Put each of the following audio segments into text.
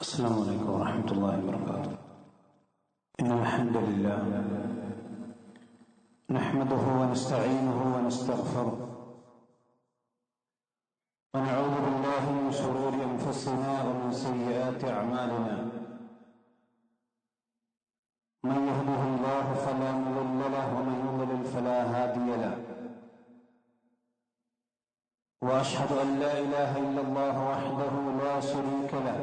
السلام عليكم ورحمة الله وبركاته. إن الحمد لله نحمده ونستعينه ونستغفره ونعوذ بالله من شرور أنفسنا ومن سيئات أعمالنا. من يهده الله فلا مضل له ومن يضلل فلا هادي له. وأشهد أن لا إله إلا الله وحده لا شريك له.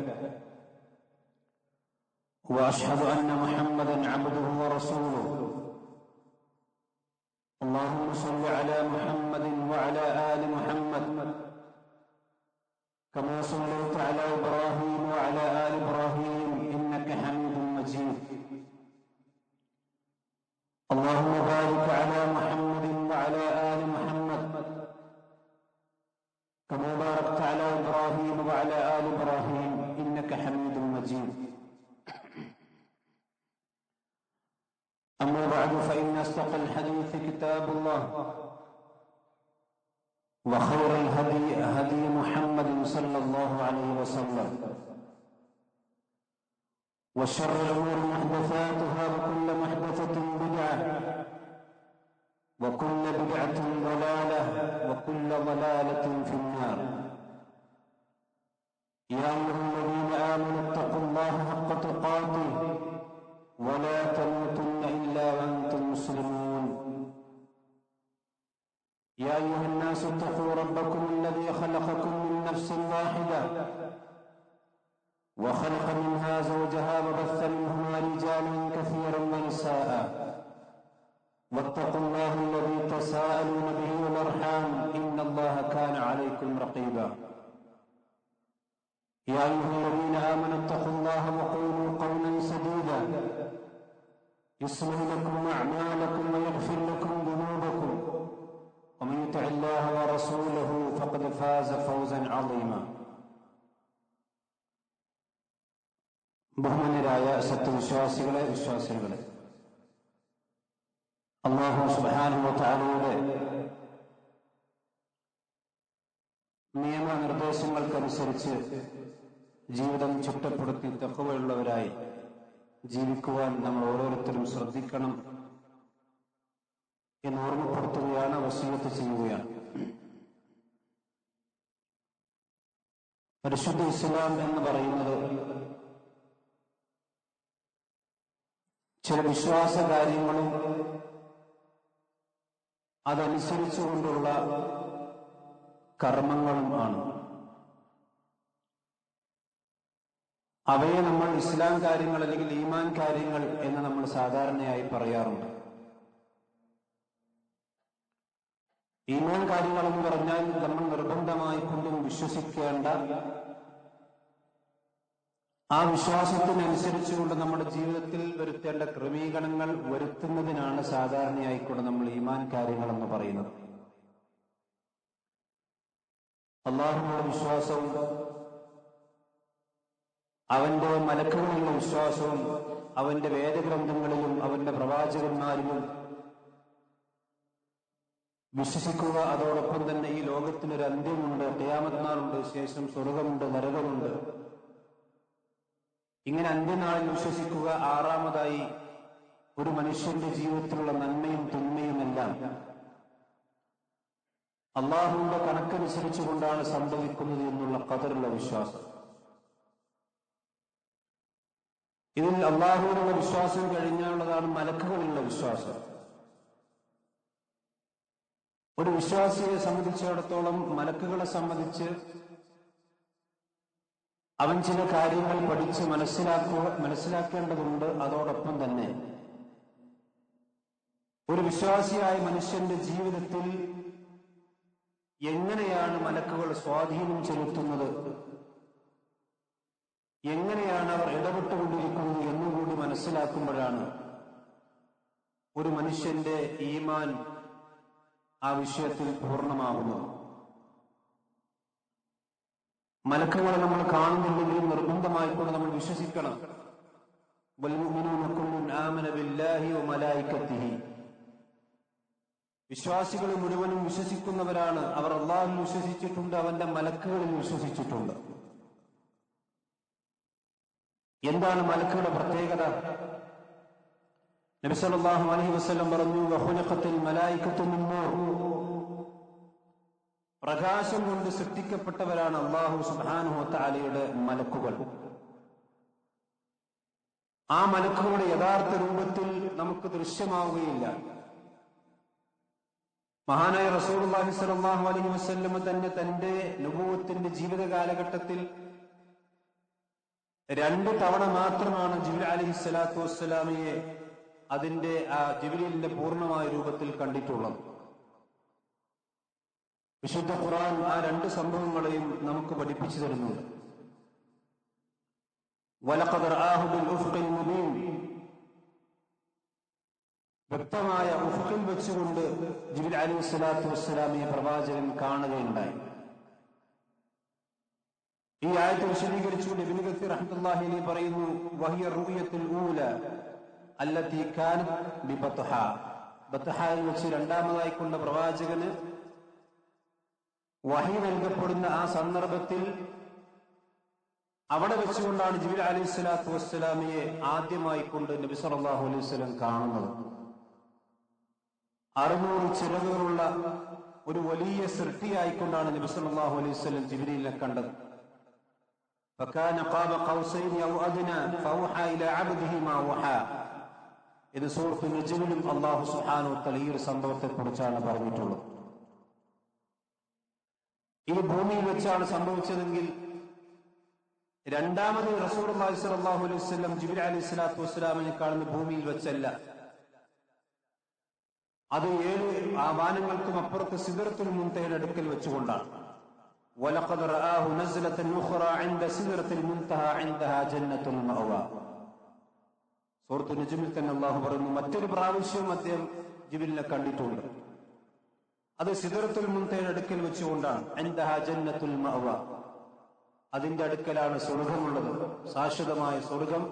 وأشهد أن محمدا عبده ورسوله. اللهم صل على محمد وعلى آل محمد كما صليت على إبراهيم وعلى آل إبراهيم إنك حميد مجيد. اللهم بارك على محمد وعلى آل محمد كما باركت على إبراهيم وعلى آل إبراهيم إنك حميد مجيد. أما بعد فإن أصدق الحديث كتاب الله وخير الهدي هدي محمد صلى الله عليه وسلم وشر الأمور محدثاتها وكل محدثة بدعة وكل بدعة ضلالة وكل ضلالة في النار. يا أيها الذين آمنوا اتقوا الله حق تقاته ولا تموتن إلا وأنتم مسلمون. يا أيها الناس اتقوا ربكم الذي خلقكم من نفس واحدة وخلق منها زوجها وبث منهما رجالا كثيرا ونساء واتقوا الله الذي تساءلون به والأرحام إن الله كان عليكم رقيبا. يا أيها الذين آمنوا اتقوا الله وقولوا قولا سديدا يصلح لكم أعمالكم ويغفر لكم ذنوبكم ومن يطع الله ورسوله فقد فاز فوزا عظيما. ബഹുമാന്യരായ സത്യവിശ്വാസികളെ, വിശ്വാസികളെ, അല്ലാഹു സുബ്ഹാനഹു വ തആലയുടെ നിയമനിർദ്ദേശങ്ങൾക്കനുസരിച്ച് ജീവിതം ചിട്ടപ്പെടുത്തി തഖ്വയുള്ളവരായി ജീവിക്കുവാൻ നമ്മൾ ഓരോരുത്തരും ശ്രദ്ധിക്കണം എന്ന് ഓർമ്മപ്പെടുത്തുകയാണ്, വസിയത്ത് ചെയ്യുകയാണ്. പരിശുദ്ധ ഇസ്ലാം എന്ന് പറയുന്നത് ചില വിശ്വാസ കാര്യങ്ങളും അതനുസരിച്ചുകൊണ്ടുള്ള കർമ്മങ്ങളും ആണ്. അവയെ നമ്മൾ ഇസ്ലാം കാര്യങ്ങൾ അല്ലെങ്കിൽ ഈമാൻ കാര്യങ്ങൾ എന്ന് നമ്മൾ സാധാരണയായി പറയാറുണ്ട്. ഈമാൻ കാര്യങ്ങൾ എന്ന് പറഞ്ഞാൽ നമ്മൾ നിർബന്ധമായി കൊണ്ടും വിശ്വസിക്കേണ്ട, ആ വിശ്വാസത്തിനനുസരിച്ചുകൊണ്ട് നമ്മുടെ ജീവിതത്തിൽ വരുത്തേണ്ട ക്രമീകരണങ്ങൾ വരുത്തുന്നതിനാണ് സാധാരണയായിക്കൊണ്ട് നമ്മൾ ഈമാൻ കാര്യങ്ങൾ എന്ന് പറയുന്നത്. അല്ലാഹുവിന്റെ വിശ്വാസവും അവന്റെ മലക്കുകളിലുള്ള വിശ്വാസവും അവന്റെ വേദഗ്രന്ഥങ്ങളിലും അവന്റെ പ്രവാചകന്മാരിലും വിശ്വസിക്കുക. അതോടൊപ്പം തന്നെ ഈ ലോകത്തിനൊരു അന്ത്യമുണ്ട്, ഖിയാമത്ത് നാളുണ്ട്, ശേഷം സ്വർഗമുണ്ട്, നരകമുണ്ട്. ഇങ്ങനെ അന്ത്യനാളിൽ വിശ്വസിക്കുക. ആറാമതായി ഒരു മനുഷ്യന്റെ ജീവിതത്തിലുള്ള നന്മയും തിന്മയുമെല്ലാം അല്ലാഹുവിന്റെ കണക്കനുസരിച്ചുകൊണ്ടാണ് സംഭവിക്കുന്നത് എന്നുള്ള ഖദറിലുള്ള വിശ്വാസം. ഇതിൽ അല്ലാഹുവിനുള്ള വിശ്വാസം കഴിഞ്ഞാലുള്ളതാണ് മലക്കുകളിലുള്ള വിശ്വാസം. ഒരു വിശ്വാസിയെ സംബന്ധിച്ചിടത്തോളം മലക്കുകളെ സംബന്ധിച്ച് അവൻ ചില കാര്യങ്ങൾ പഠിച്ച് മനസ്സിലാക്കേണ്ടതുണ്ട്. അതോടൊപ്പം തന്നെ ഒരു വിശ്വാസിയായ മനുഷ്യന്റെ ജീവിതത്തിൽ എങ്ങനെയാണ് മലക്കുകൾ സ്വാധീനം ചെലുത്തുന്നത്, എങ്ങനെയാണ് അവർ ഇടപെട്ടുകൊണ്ടിരിക്കുന്നത് എന്നുകൂടി മനസ്സിലാക്കുമ്പോഴാണ് ഒരു മനുഷ്യന്റെ ഈമാൻ ആ വിഷയത്തിൽ പൂർണ്ണമാകുന്നത്. മലക്കുകളെ നമ്മൾ കാണുന്നില്ലെങ്കിലും നിർബന്ധമായിക്കൊണ്ട് നമ്മൾ വിശ്വസിക്കണം. വൽമുഅ്മിനൂന കുല്ലുൻ ആമന ബില്ലാഹി വമലായികതിഹി. വിശ്വാസികൾ മുഴുവനും വിശ്വസിക്കുന്നവരാണ്. അവർ അല്ലാഹുവിൽ വിശ്വസിച്ചിട്ടുണ്ട്, അവന്റെ മലക്കുകളിൽ വിശ്വസിച്ചിട്ടുണ്ട്. എന്താണ് മലക്കുകളുടെ പ്രത്യേകത? നബി സല്ലല്ലാഹു അലൈഹി വസല്ലം പറഞ്ഞു, വഖുലിഖത്തിൽ മലായികത്തു മിൻ നൂർ, പ്രകാശം കൊണ്ട് സൃഷ്ടിക്കപ്പെട്ടവരാണ് അല്ലാഹു സുബ്ഹാനഹു വ തആലയുടെ മലക്കുകൾ. ആ മലക്കുകളുടെ യഥാർത്ഥ രൂപത്തിൽ നമുക്ക് ദൃശ്യമാവുകയില്ല. മഹാനായ റസൂലുള്ളാഹി സ്വല്ലല്ലാഹു അലൈഹി വസല്ലം തന്നെ തന്റെ നബുവത്തിന്റെ ജീവിത കാലഘട്ടത്തിൽ 2 തവണ മാത്രമാണ് ജിബ്രീൽ അലൈഹിസ്സലാത്തു വസ്സലാമയെ അതിന്റെ ആ ജിബ്രീലിന്റെ പൂർണ്ണമായ രൂപത്തിൽ കണ്ടിട്ടുള്ളത്. വിശുദ്ധ ഖുർആൻ ആ 2 സംഭവങ്ങളെയും നമുക്ക് പഠിപ്പിച്ചു തരുന്നുണ്ട്. വലഖദ് റആഹു ബിൽ ഉഫ്ഖിൽ മുബീൻ, വ്യക്തമായ ഉഫ്ഖിൽ വെച്ചുകൊണ്ട് ജിബ്രീൽ അലൈഹിസ്സലാത്തു വസ്സലാമയെ പ്രവാചകൻ കാണുകയുണ്ടായി. ഈ ആയത്ത് വിശദീകരിച്ചുകൊണ്ട് ഇബ്നു കസീർ റഹ്മത്തുള്ളാഹി അലൈഹി പറയുന്നു, വഹിയ റുയത്തുൽ ഊല അല്ലതി കാനത് ബിബത്ഹ, ബത്ഹയിൽ വെച്ച് രണ്ടാമതായി കൊണ്ട പ്രവാചകന് വഹി നൽകപ്പെടുന്ന ആ സന്ദർഭത്തിൽ അവിടെ വെച്ചുകൊണ്ടാണ് ജിബ്രീൽ അലൈഹിസ്സലാത്തു വസ്സലാമയെ ആദ്യമായി കൊണ്ട് നബി സല്ലല്ലാഹു അലൈഹി വസല്ലം കാണുന്നത്. 600 ചിറകുകളുള്ള ഒരു വലിയ സൃഷ്ടിയായിക്കൊണ്ടാണ് നബി സല്ലല്ലാഹു അലൈഹി വസല്ലം ജിബ്രീലിനെ കണ്ടത്. فكان قاب قوسين أو أدنى فأوحى إلى عبده ما أوحى എന്ന് സൂറത്തുൽ നജ്മിലും അല്ലാഹു സുബ്ഹാനഹു വ തആല ഈ ഒരു സംഭവത്തെക്കുറിച്ചാണ് പറഞ്ഞിട്ടുള്ളത്. ഈ ഭൂമിയിൽ വെച്ചാണ് സംഭവിച്ചതെങ്കിൽ രണ്ടാമത് റസൂലുള്ളാഹി സ്വല്ലല്ലാഹു അലൈഹി വസല്ലം ജിബ്രീൽ അലൈഹിസ്സലാത്തു വസ്സലാമിനെ കാണുന്ന ഭൂമിയിൽ വെച്ചല്ല, അത് 7 വാനങ്ങൾക്കും അപ്പുറത്ത് സിദ്റത്തുൽ മുൻതഹയുടെ അടുക്കൽ വെച്ചുകൊണ്ടാണ്. وَلَقَدْ رَآهُ نَزْلَةً أُخْرَى عِنْدَ سِدْرَةِ الْمُنْتَهَى عِنْدَهَا جَنَّةُ الْمَأْوَى. സൂറത്തുൽ നജ്മിൽ തന്നെ അല്ലാഹു പറയുന്നു, മറ്റൊരു പ്രാവശ്യവും അദ്ദേഹം ജിബ്രീലിനെ കണ്ടിട്ടുണ്ട്. അത് സിദ്റത്തുൽ മുൻതഹയുടെ അടുക്കൽ വെച്ചുകൊണ്ടാണ്. ഇൻദഹാ ജന്നത്തുൽ മഅവ, അതിന്റെ അടുക്കലാണ് സ്വർഗമുള്ളത്, ശാശ്വതമായ സ്വർഗം.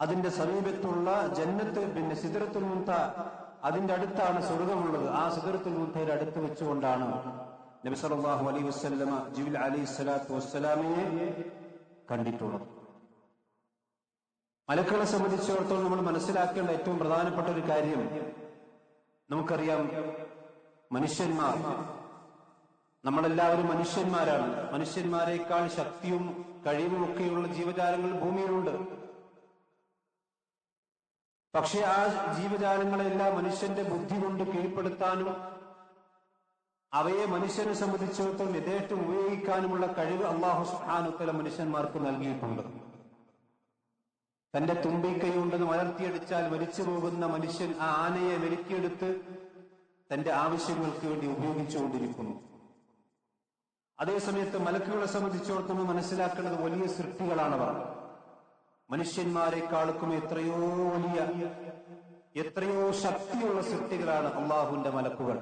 അതിന്റെ സമീപത്തുള്ള ജന്നത്ത്, പിന്നെ സിദ്റത്തുൽ മുൻതഹ, അതിന്റെ അടുത്താണ് സ്വർഗമുള്ളത്. ആ സിദ്റത്തുൽ മുൻതഹയുടെ അടുത്ത് വെച്ചുകൊണ്ടാണ് നബി സല്ലല്ലാഹു അലൈഹി വസല്ലമ ജിബ്രീൽ അലൈഹിസ്സലാത്തു വസ്സലാമയെ കണ്ടിട്ടുള്ളത്. മലക്കുകളെ സംബന്ധിച്ചിടത്തോളം നമ്മൾ മനസ്സിലാക്കേണ്ട ഏറ്റവും പ്രധാനപ്പെട്ട ഒരു കാര്യം, നമുക്കറിയാം മനുഷ്യന്മാർ, നമ്മളെല്ലാവരും മനുഷ്യന്മാരാണ്. മനുഷ്യന്മാരെക്കാൾ ശക്തിയും കഴിവുമൊക്കെയുള്ള ജീവജാലങ്ങൾ ഭൂമിയിലുണ്ട്. പക്ഷെ ആ ജീവജാലങ്ങളെല്ലാം മനുഷ്യന്റെ ബുദ്ധി കൊണ്ട് കീഴ്പ്പെടുത്താനും അവയെ മനുഷ്യനെ സംബന്ധിച്ചിടത്തോളം യഥേഷ്ടം ഉപയോഗിക്കാനുമുള്ള കഴിവ് അല്ലാഹു സുബ്ഹാനഹു വ തആല മനുഷ്യന്മാർക്ക് നൽകിയിട്ടുണ്ട്. തന്റെ തുമ്പിക്കൈ കൊണ്ടെന്ന് വളർത്തിയടിച്ചാൽ മരിച്ചു പോകുന്ന മനുഷ്യൻ ആ ആനയെ മെരുക്കിയെടുത്ത് തന്റെ ആവശ്യങ്ങൾക്ക് വേണ്ടി ഉപയോഗിച്ചുകൊണ്ടിരിക്കുന്നു. അതേസമയത്ത് മലക്കുകളെ സംബന്ധിച്ചിടത്തോളം മനസ്സിലാക്കേണ്ടത് വലിയ സൃഷ്ടികളാണവർ. മനുഷ്യന്മാരെക്കാൾക്കും എത്രയോ ശക്തിയുള്ള സൃഷ്ടികളാണ് അള്ളാഹുവിന്റെ മലക്കുകൾ.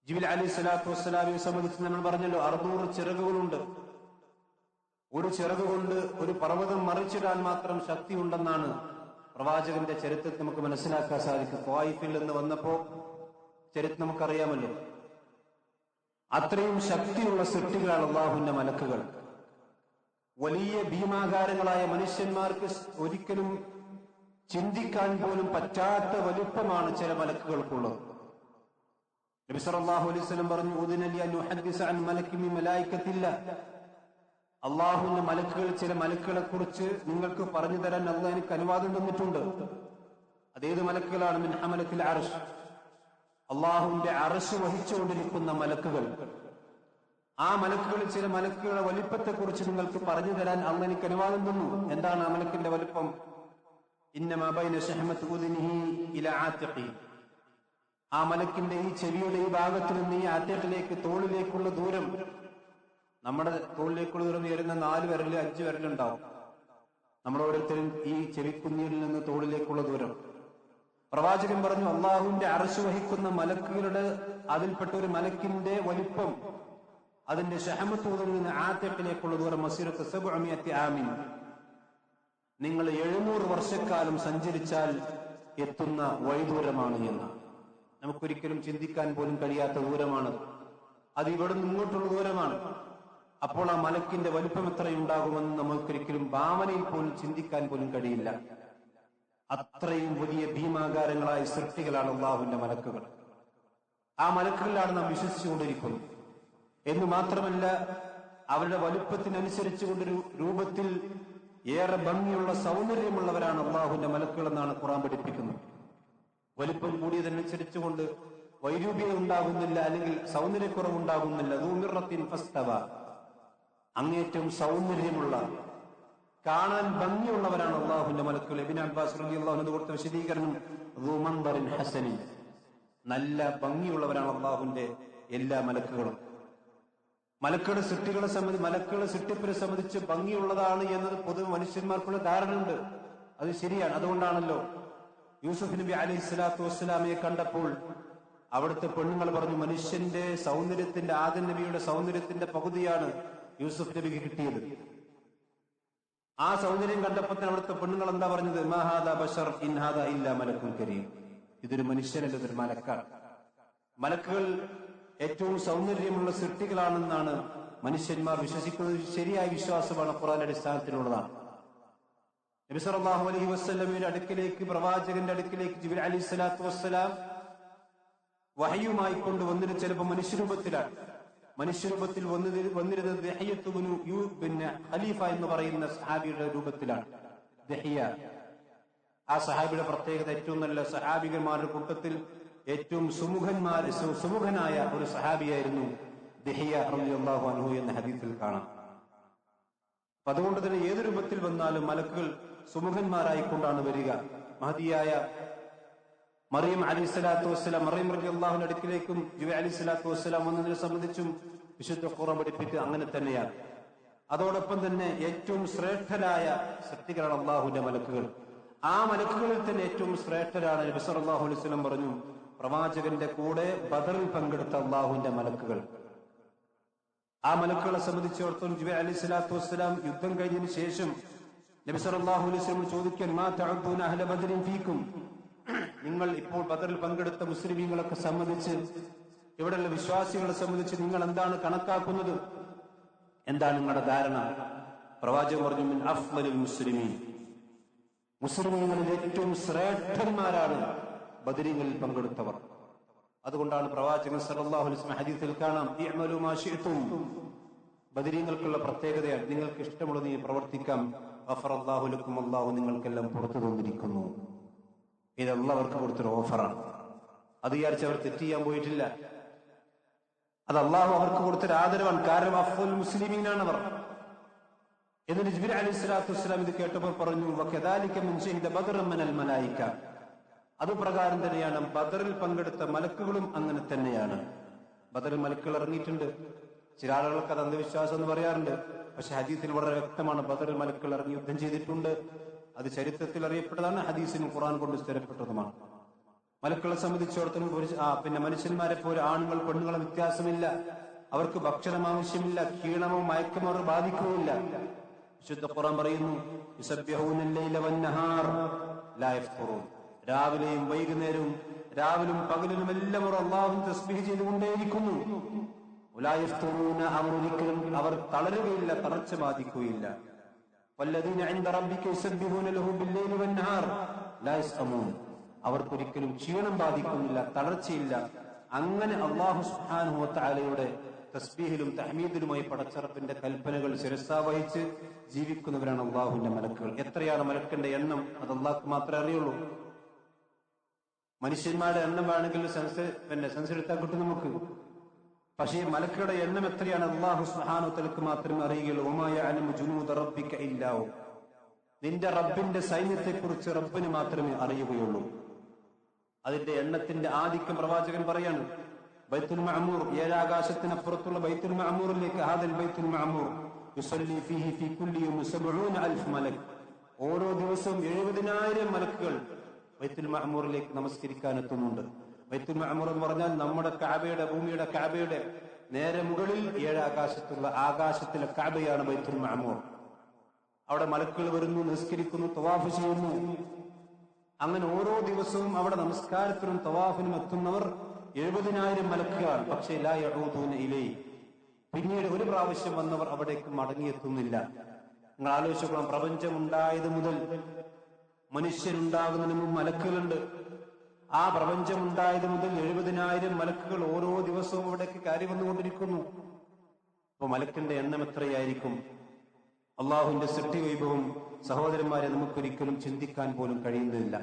ജിബ്രീൽ അലൈഹിസ്സലാത്തു വസ്സലാമിനെ സംബന്ധിച്ച് നമ്മൾ പറഞ്ഞല്ലോ, 600 ചിറകുകളുണ്ട്. ഒരു ചിറക് കൊണ്ട് ഒരു പർവ്വതം മറിച്ചിടാൻ മാത്രം ശക്തി ഉണ്ടെന്നാണ് പ്രവാചകന്റെ ചരിത്രത്തിൽ നമുക്ക് മനസ്സിലാക്കാൻ സാധിക്കും. ത്വായിഫിൽ നിന്ന് വന്നപ്പോ ചരിത്രം നമുക്കറിയാമല്ലോ. അത്രയും ശക്തിയുള്ള സൃഷ്ടികളാണ് അല്ലാഹുവിന്റെ മലക്കുകൾ. വലിയ ഭീമാകാരങ്ങളായ മനുഷ്യന്മാർക്ക് ഒരിക്കലും ചിന്തിക്കാൻ പോലും പറ്റാത്ത വലുപ്പമാണ് ചില മലക്കുകൾക്കുള്ളത്. നബി സല്ലല്ലാഹു അലൈഹി വസല്ലം പറഞ്ഞു, ഉദിന ലി അൻ ഉഹദ്ദിസ അൻ മലക്കി മിൻ മലായികത്തില്ലാ, അള്ളാഹുവിന്റെ മലക്കുകൾ, ചില മലക്കുകളെ കുറിച്ച് നിങ്ങൾക്ക് പറഞ്ഞു തരാൻ അല്ലാഹു എനിക്ക് അനുവാദം തന്നിട്ടുണ്ട്. അതേത് മലക്കുകളാണ്? മിൻ ഹമലത്തിൽ അർശ്, അള്ളാഹുവിന്റെ അർശ് വഹിച്ചുകൊണ്ടിരിക്കുന്ന മലക്കുകൾ. ആ മലക്കുകളിൽ ചില മലക്കുകളുടെ വലിപ്പത്തെ കുറിച്ച് നിങ്ങൾക്ക് പറഞ്ഞു തരാൻ അല്ലാഹു എനിക്ക് അനുവാദം തന്നു. എന്താണ് ആ മലക്കിന്റെ വലിപ്പം? ഇന്നമാ ബൈന ശഹ്മത്തി ഉദ്നിഹി ഇലാ ആതിഖി, ആ മലക്കിന്റെ ഈ ചെവിയുടെ ഈ ഭാഗത്ത് നിന്ന് ഈ ആറ്റത്തിലേക്ക്, തോളിലേക്കുള്ള ദൂരം, നമ്മുടെ തോളിലേക്കുള്ള ദൂരം വരുന്ന 4 വിരല് 5 വിരലുണ്ടാവും. നമ്മുടെ ഓരോരുത്തരും ഈ ചെവിക്കുഞ്ഞിൽ നിന്ന് തോളിലേക്കുള്ള ദൂരം. പ്രവാചകൻ പറഞ്ഞു, അള്ളാഹുവിന്റെ അർശ് വഹിക്കുന്ന മലക്കുകളുടെ അതിൽപ്പെട്ട ഒരു മലക്കിന്റെ വലിപ്പം, അതിന്റെ ശഹമത്തൂതിൽ നിന്ന് ആറ്റത്തിലേക്കുള്ള ദൂരം മസീറത്ത് 700 ആമിൻ, നിങ്ങൾ 700 വർഷക്കാലം സഞ്ചരിച്ചാൽ എത്തുന്ന വഴിദൂരമാണ് എന്ന്. നമുക്കൊരിക്കലും ചിന്തിക്കാൻ പോലും കഴിയാത്ത ദൂരമാണ്. അത് ഇവിടെ നിന്നിങ്ങോട്ടുള്ള ദൂരമാണ്. അപ്പോൾ ആ മലക്കിന്റെ വലിപ്പം എത്രയുണ്ടാകുമെന്ന് നമുക്കൊരിക്കലും ഭാവനയിൽ പോലും ചിന്തിക്കാൻ പോലും കഴിയില്ല. അത്രയും വലിയ ഭീമാകാരങ്ങളായ സൃഷ്ടികളാണ് അള്ളാഹുവിന്റെ മലക്കുകൾ. ആ മലക്കുകളിലാണ് നാം വിശ്വസിച്ചുകൊണ്ടിരിക്കുന്നത്. എന്ന് മാത്രമല്ല, അവരുടെ വലുപ്പത്തിനനുസരിച്ച് കൊണ്ടൊരു രൂപത്തിൽ ഏറെ ഭംഗിയുള്ള സൗന്ദര്യമുള്ളവരാണ് അള്ളാഹുവിന്റെ മലക്കുകൾ എന്നാണ് ഖുർആൻ പഠിപ്പിക്കുന്നത്. വലിപ്പം കൂടിയതനുസരിച്ചുകൊണ്ട് വൈരൂപ്യത ഉണ്ടാകുന്നില്ല, അല്ലെങ്കിൽ സൗന്ദര്യക്കുറവുണ്ടാകുന്നില്ല. ദൂമിറത്തിൻ ഫസ്തവ, അങ്ങേറ്റവും സൗന്ദര്യമുള്ള, കാണാൻ ഭംഗിയുള്ളവരാണ് അള്ളാഹുവിന്റെ മലക്കുകൾ. ഇബ്നു അബ്ബാസ് റളിയല്ലാഹു അൻഹു കൊടുത്ത വിശദീകരണം ദൂമൻദറിൻ ഹസനിൻ, നല്ല ഭംഗിയുള്ളവരാണ് അള്ളാഹുവിന്റെ എല്ലാ മലക്കുകളും. മലക്കുകളുടെ സൃഷ്ടിപ്പിനെ സംബന്ധിച്ച് ഭംഗിയുള്ളതാണ് എന്നത് പൊതുവെ മനുഷ്യന്മാർക്കുള്ള ധാരണയുണ്ട്. അത് ശരിയാണ്. അതുകൊണ്ടാണല്ലോ യൂസുഫ് നബി അലൈഹി സ്വലാത്തു വസ്സലാമയെ കണ്ടപ്പോൾ അവിടുത്തെ പെണ്ണുങ്ങൾ പറഞ്ഞു, മനുഷ്യന്റെ സൗന്ദര്യത്തിന്റെ, ആദം നബിയുടെ സൗന്ദര്യത്തിന്റെ പകുതിയാണ് യൂസുഫ് നബിക്ക് കിട്ടിയത്. ആ സൗന്ദര്യം കണ്ടപ്പോൾ തന്നെ അവിടുത്തെ പെണ്ണുങ്ങൾ എന്താ പറഞ്ഞത്? മാ ഹാദാ ബശർ ഇൻ ഹാദാ ഇല്ലാ മലക്കുൻ കരീം, ഇതൊരു മനുഷ്യനല്ല, ഇതൊരു മലക്കാണ്. മലക്കുകൾ ഏറ്റവും സൗന്ദര്യമുള്ള സൃഷ്ടികളാണെന്നാണ് മനുഷ്യന്മാർ വിശ്വസിക്കുന്നത്. ശരിയായ വിശ്വാസമാണ്, ഖുർആന്റെ അടിസ്ഥാനത്തിലുള്ളതാണ്. നബി സല്ലല്ലാഹു അലൈഹി വസല്ലമയുടെ അടുക്കിലേക്ക്, പ്രവാചകന്റെ അടുക്കിലേക്ക് ജിബ്രീൽ അലൈഹി സ്വലാത്തു വസ്സലാം വഹയുമായി കൊണ്ടുവന്നിട്ട് ചിലപ്പോൾ മനുഷ്യരൂപത്തിലാണ്. മനുഷ്യരൂപത്തിൽ വന്നിരുന്നത് ദഹിയ്യത്ത് ഇബ്നു ഖലീഫ എന്ന് പറയുന്ന സഹാബിയുടെ രൂപത്തിലാണ്. ദഹിയ, ആ സഹാബിയുടെ പ്രത്യേകത, ഏറ്റവും നല്ല സഹാബികന്മാരുടെ കൂട്ടത്തിൽ ഏറ്റവും സുമുഖനായ ഒരു സഹാബിയായിരുന്നു ദഹിയ റളിയല്ലാഹു അൻഹു എന്ന ഹദീസിൽ കാണാം. അതുകൊണ്ട് തന്നെ ഏത് രൂപത്തിൽ വന്നാലും മലക്കുകൾ സുമുഖന്മാരായിക്കൊണ്ടാണ് വരിക. മഹദിയായ മറിയം അലൈഹി സ്വലാത്തു വസ്സലാം, മറിയം റളിയല്ലാഹുവിന്റെ അടുക്കിലേക്കും ജിബ്രീൽ അലൈഹി സ്വലാത്തു വസ്സലാം വന്നതിനെ സംബന്ധിച്ചും വിശുദ്ധ ഖുർആൻ പഠിപ്പിക്കുക അങ്ങനെ തന്നെയാണ്. അതോടൊപ്പം തന്നെ ഏറ്റവും ശ്രേഷ്ഠരായ സൃഷ്ടികളാണ് അള്ളാഹുവിന്റെ മലക്കുകൾ. ആ മലക്കുകളിൽ തന്നെ ഏറ്റവും ശ്രേഷ്ഠരാണ് നബി സല്ലല്ലാഹു അലൈഹി വസല്ലം പറഞ്ഞു, പ്രവാചകന്റെ കൂടെ ബദറിൽ പങ്കെടുത്ത അള്ളാഹുവിന്റെ മലക്കുകൾ. ആ മലക്കുകളെ സംബന്ധിച്ചിടത്തോളം ജിബ്രീൽ അലൈഹി സ്വലാത്തു വസ്സലാം യുദ്ധം കഴിഞ്ഞതിന് ശേഷം നബി സല്ലല്ലാഹു അലൈഹി വസല്ലം ചോദിക്കാൻ, മാ തഅദ്ദൂന അഹ്ല ബദരിൻ ഫീക്കും, നിങ്ങൾ ഇപ്പോൾ ബദറിൽ പങ്കെടുത്ത മുസ്ലിമീങ്ങളൊക്കെ സംബന്ധിച്ച്, ഇവിടെയുള്ള വിശ്വാസികളെ സംബന്ധിച്ച് നിങ്ങൾ എന്താണ് കണക്കാക്കുന്നത്, എന്താണ് നിങ്ങളുടെ ധാരണ? പ്രവാചകൻ പറഞ്ഞു, മിൻ അഫ്ളലിൽ മുസ്ലിമീൻ, മുസ്ലിമീങ്ങളിൽ ഏറ്റവും ശ്രേഷ്ഠന്മാരാണ് ബദരീങ്ങളിൽ പങ്കെടുത്തവർ. അതുകൊണ്ടാണ് പ്രവാചകൻ സല്ലല്ലാഹു അലൈഹി വസല്ലം ഹദീസിൽ കാണാം, ഇഅ്മലു മാ ശിഅ്തും, ബദരീങ്ങൾക്കുള്ള പ്രത്യേകതയാണ് നിങ്ങൾക്ക് ഇഷ്ടമുള്ളത് നീ പ്രവർത്തിക്കാം, ഗഫറല്ലാഹു ലക്കും, അല്ലാഹു നിങ്ങൾക്കെല്ലാം പുറത്തു തന്നിരിക്കുന്നു. ഇത് അല്ലാഹുവർക്ക് കൊടുത്തൊരു ഓഫറാണ്. അത് വിചാരിച്ച് അവർ തെറ്റ് ചെയ്യാൻ പോയിട്ടില്ല. അത് അള്ളാഹു അവർക്ക് കൊടുത്തൊരു ആദരവാണ്. കാരണം അഫ്ളൽ മുസ്ലിമീനാണ് അവർ. എന്നിട്ട് ജിബ്രീൽ അലൈഹി സ്വലാത്തു വസ്സലാം ഇത് കേട്ടപ്പോൾ പറഞ്ഞു, വകദാലിക മൻ ശഹിദ ബദറൻ മിനൽ മലായിക, അതുപ്രകാരം തന്നെയാണ് ബദറിൽ പങ്കെടുത്ത മലക്കുകളും അങ്ങനെ തന്നെയാണ്. ബദറിൽ മലക്കുകൾ ഇറങ്ങിയിട്ടുണ്ട്. ചില ആളുകൾക്ക് അത് അന്ധവിശ്വാസം എന്ന് പറയാറുണ്ട്. പക്ഷെ ഹദീസിൽ വളരെ വ്യക്തമാണ്, ബദറിൽ മലക്കുകൾ ഇറങ്ങി യുദ്ധം ചെയ്തിട്ടുണ്ട്. അത് ചരിത്രത്തിൽ അറിയപ്പെട്ടതാണ്, ഹദീസിനും ഖുർആൻ കൊണ്ട് സ്ഥിരപ്പെട്ടതുമാണ്. മലക്കുകളെ സംബന്ധിച്ചിടത്തോളം പിന്നെ മനുഷ്യന്മാരെ പോലെ ആണുങ്ങൾ പെണ്ണുങ്ങളെ വ്യത്യാസമില്ല. അവർക്ക് ഭക്ഷണം ആവശ്യമില്ല, ക്ഷീണമോ മയക്കമോ അവർ ബാധിക്കുകയില്ല. വിശുദ്ധ ഖുർആൻ പറയുന്നു, യുസബ്ബിഹൂനൽ ലൈല വന്നഹാർ ലാ യഫ്തുറൂൻ, രാവിലെയും വൈകുന്നേരവും, രാവിലും പകലിലും എല്ലാം അവർ അല്ലാഹു തസ്ബീഹ് ചെയ്തുകൊണ്ടേയിരിക്കുന്നു. ലാ യഫ്തുറൂന, അവർ തളരുകയില്ല, തളർച്ച ബാധിക്കുകയില്ല. വല്ലദീന ഇൻദ റബ്ബിക യുസബ്ബിഹൂന ലഹു ബില്ലൈലി വന്നഹാർ ലാ യസ്അമൂൻ, അവർക്കൊരിക്കലും ക്ഷീണം ബാധിക്കുന്നില്ല, തളർച്ചയില്ല. അങ്ങനെ അല്ലാഹു സുബ്ഹാനഹു വ തആലയുടെ തസ്ബീഹിലും തഹ്മീദിലുമായി പടച്ചറപ്പിന്റെ കൽപ്പനകൾ ശിരസാവഹിച്ച് ജീവിക്കുന്നവരാണ് അള്ളാഹുവിന്റെ മലക്കുകൾ. എത്രയാണ് മലക്കിന്റെ എണ്ണം? അത് അള്ളാഹ്ക്ക് മാത്രമേ അറിയുള്ളൂ. മനുഷ്യന്മാരുടെ എണ്ണം വേണമെങ്കിൽ സെൻസ് എടുത്താൽ കിട്ടും നമുക്ക്. പക്ഷേ മലക്കുകളുടെ എണ്ണം എത്രയാണ് അള്ളാഹു സുബ്ഹാനഹു വ തആലക്ക് മാത്രമേ അറിയുകയുള്ളൂ. വമാ യഅലമു ജുനൂദ റബ്ബിക ഇല്ലാ ഹു, നിന്റെ റബ്ബിന്റെ സൈന്യത്തെ കുറിച്ച് റബ്ബിന് മാത്രമേ അറിയുകയുള്ളൂ. അതിന്റെ എണ്ണത്തിന്റെ ആധിക്യം പ്രവാചകൻ പറയാണ്, ബൈത്തുൽ മഅമൂർ, ഏഴാകാശത്തിനപ്പുറത്തുള്ള ബൈത്തുൽ മഅമൂറിലേക്ക്, ഹാദൽ ബൈത്തുൽ മഅമൂർ യുസല്ലി ഫീഹി ഫീ കുല്ലി യൗമിൻ 70000 മലക്, ഓരോ ദിവസവും 70,000 മലക്കുകൾ ബൈത്തുൽ മഅമൂറിലേക്ക് നമസ്കരിക്കാൻ എത്തുന്നുണ്ട്. ബൈത്തുൽ മഅമൂർ എന്ന് പറഞ്ഞാൽ നമ്മുടെ കഅബയുടെ, ഭൂമിയുടെ കഅബയുടെ നേരെ മുകളിൽ ആകാശത്തിലെ കഅബയാണ് ബൈത്തുൽ മഅമൂർ. അവിടെ മലക്കുകൾ വരുന്നു, നിസ്കരിക്കുന്നു, തവാഫ് ചെയ്യുന്നു. അങ്ങനെ ഓരോ ദിവസവും അവിടെ നമസ്കാരത്തിനും തവാഫിനും എത്തുന്നവർ 70,000 മലക്കുകളാണ്. പക്ഷേ ലാ യഊദൂന ഇലൈഹി, പിന്നീട് ഒരു പ്രാവശ്യം വന്നവർ അവിടേക്ക് മടങ്ങിയെത്തുന്നില്ല. നിങ്ങൾ ആലോചിക്കണം, പ്രപഞ്ചമുണ്ടായത് മുതൽ മനുഷ്യനുണ്ടാകുന്നതിന് മുമ്പ് മലക്കുകളുണ്ട്. ആ പ്രപഞ്ചമുണ്ടായത് മുതൽ 70,000 മലക്കുകൾ ഓരോ ദിവസവും അവിടേക്ക് കയറി വന്നുകൊണ്ടിരിക്കുന്നു. അപ്പൊ മലക്കിന്റെ എണ്ണം എത്രയായിരിക്കും? അള്ളാഹുവിന്റെ സൃഷ്ടി വൈഭവം സഹോദരന്മാരെ നമുക്കൊരിക്കലും ചിന്തിക്കാൻ പോലും കഴിയുന്നില്ല.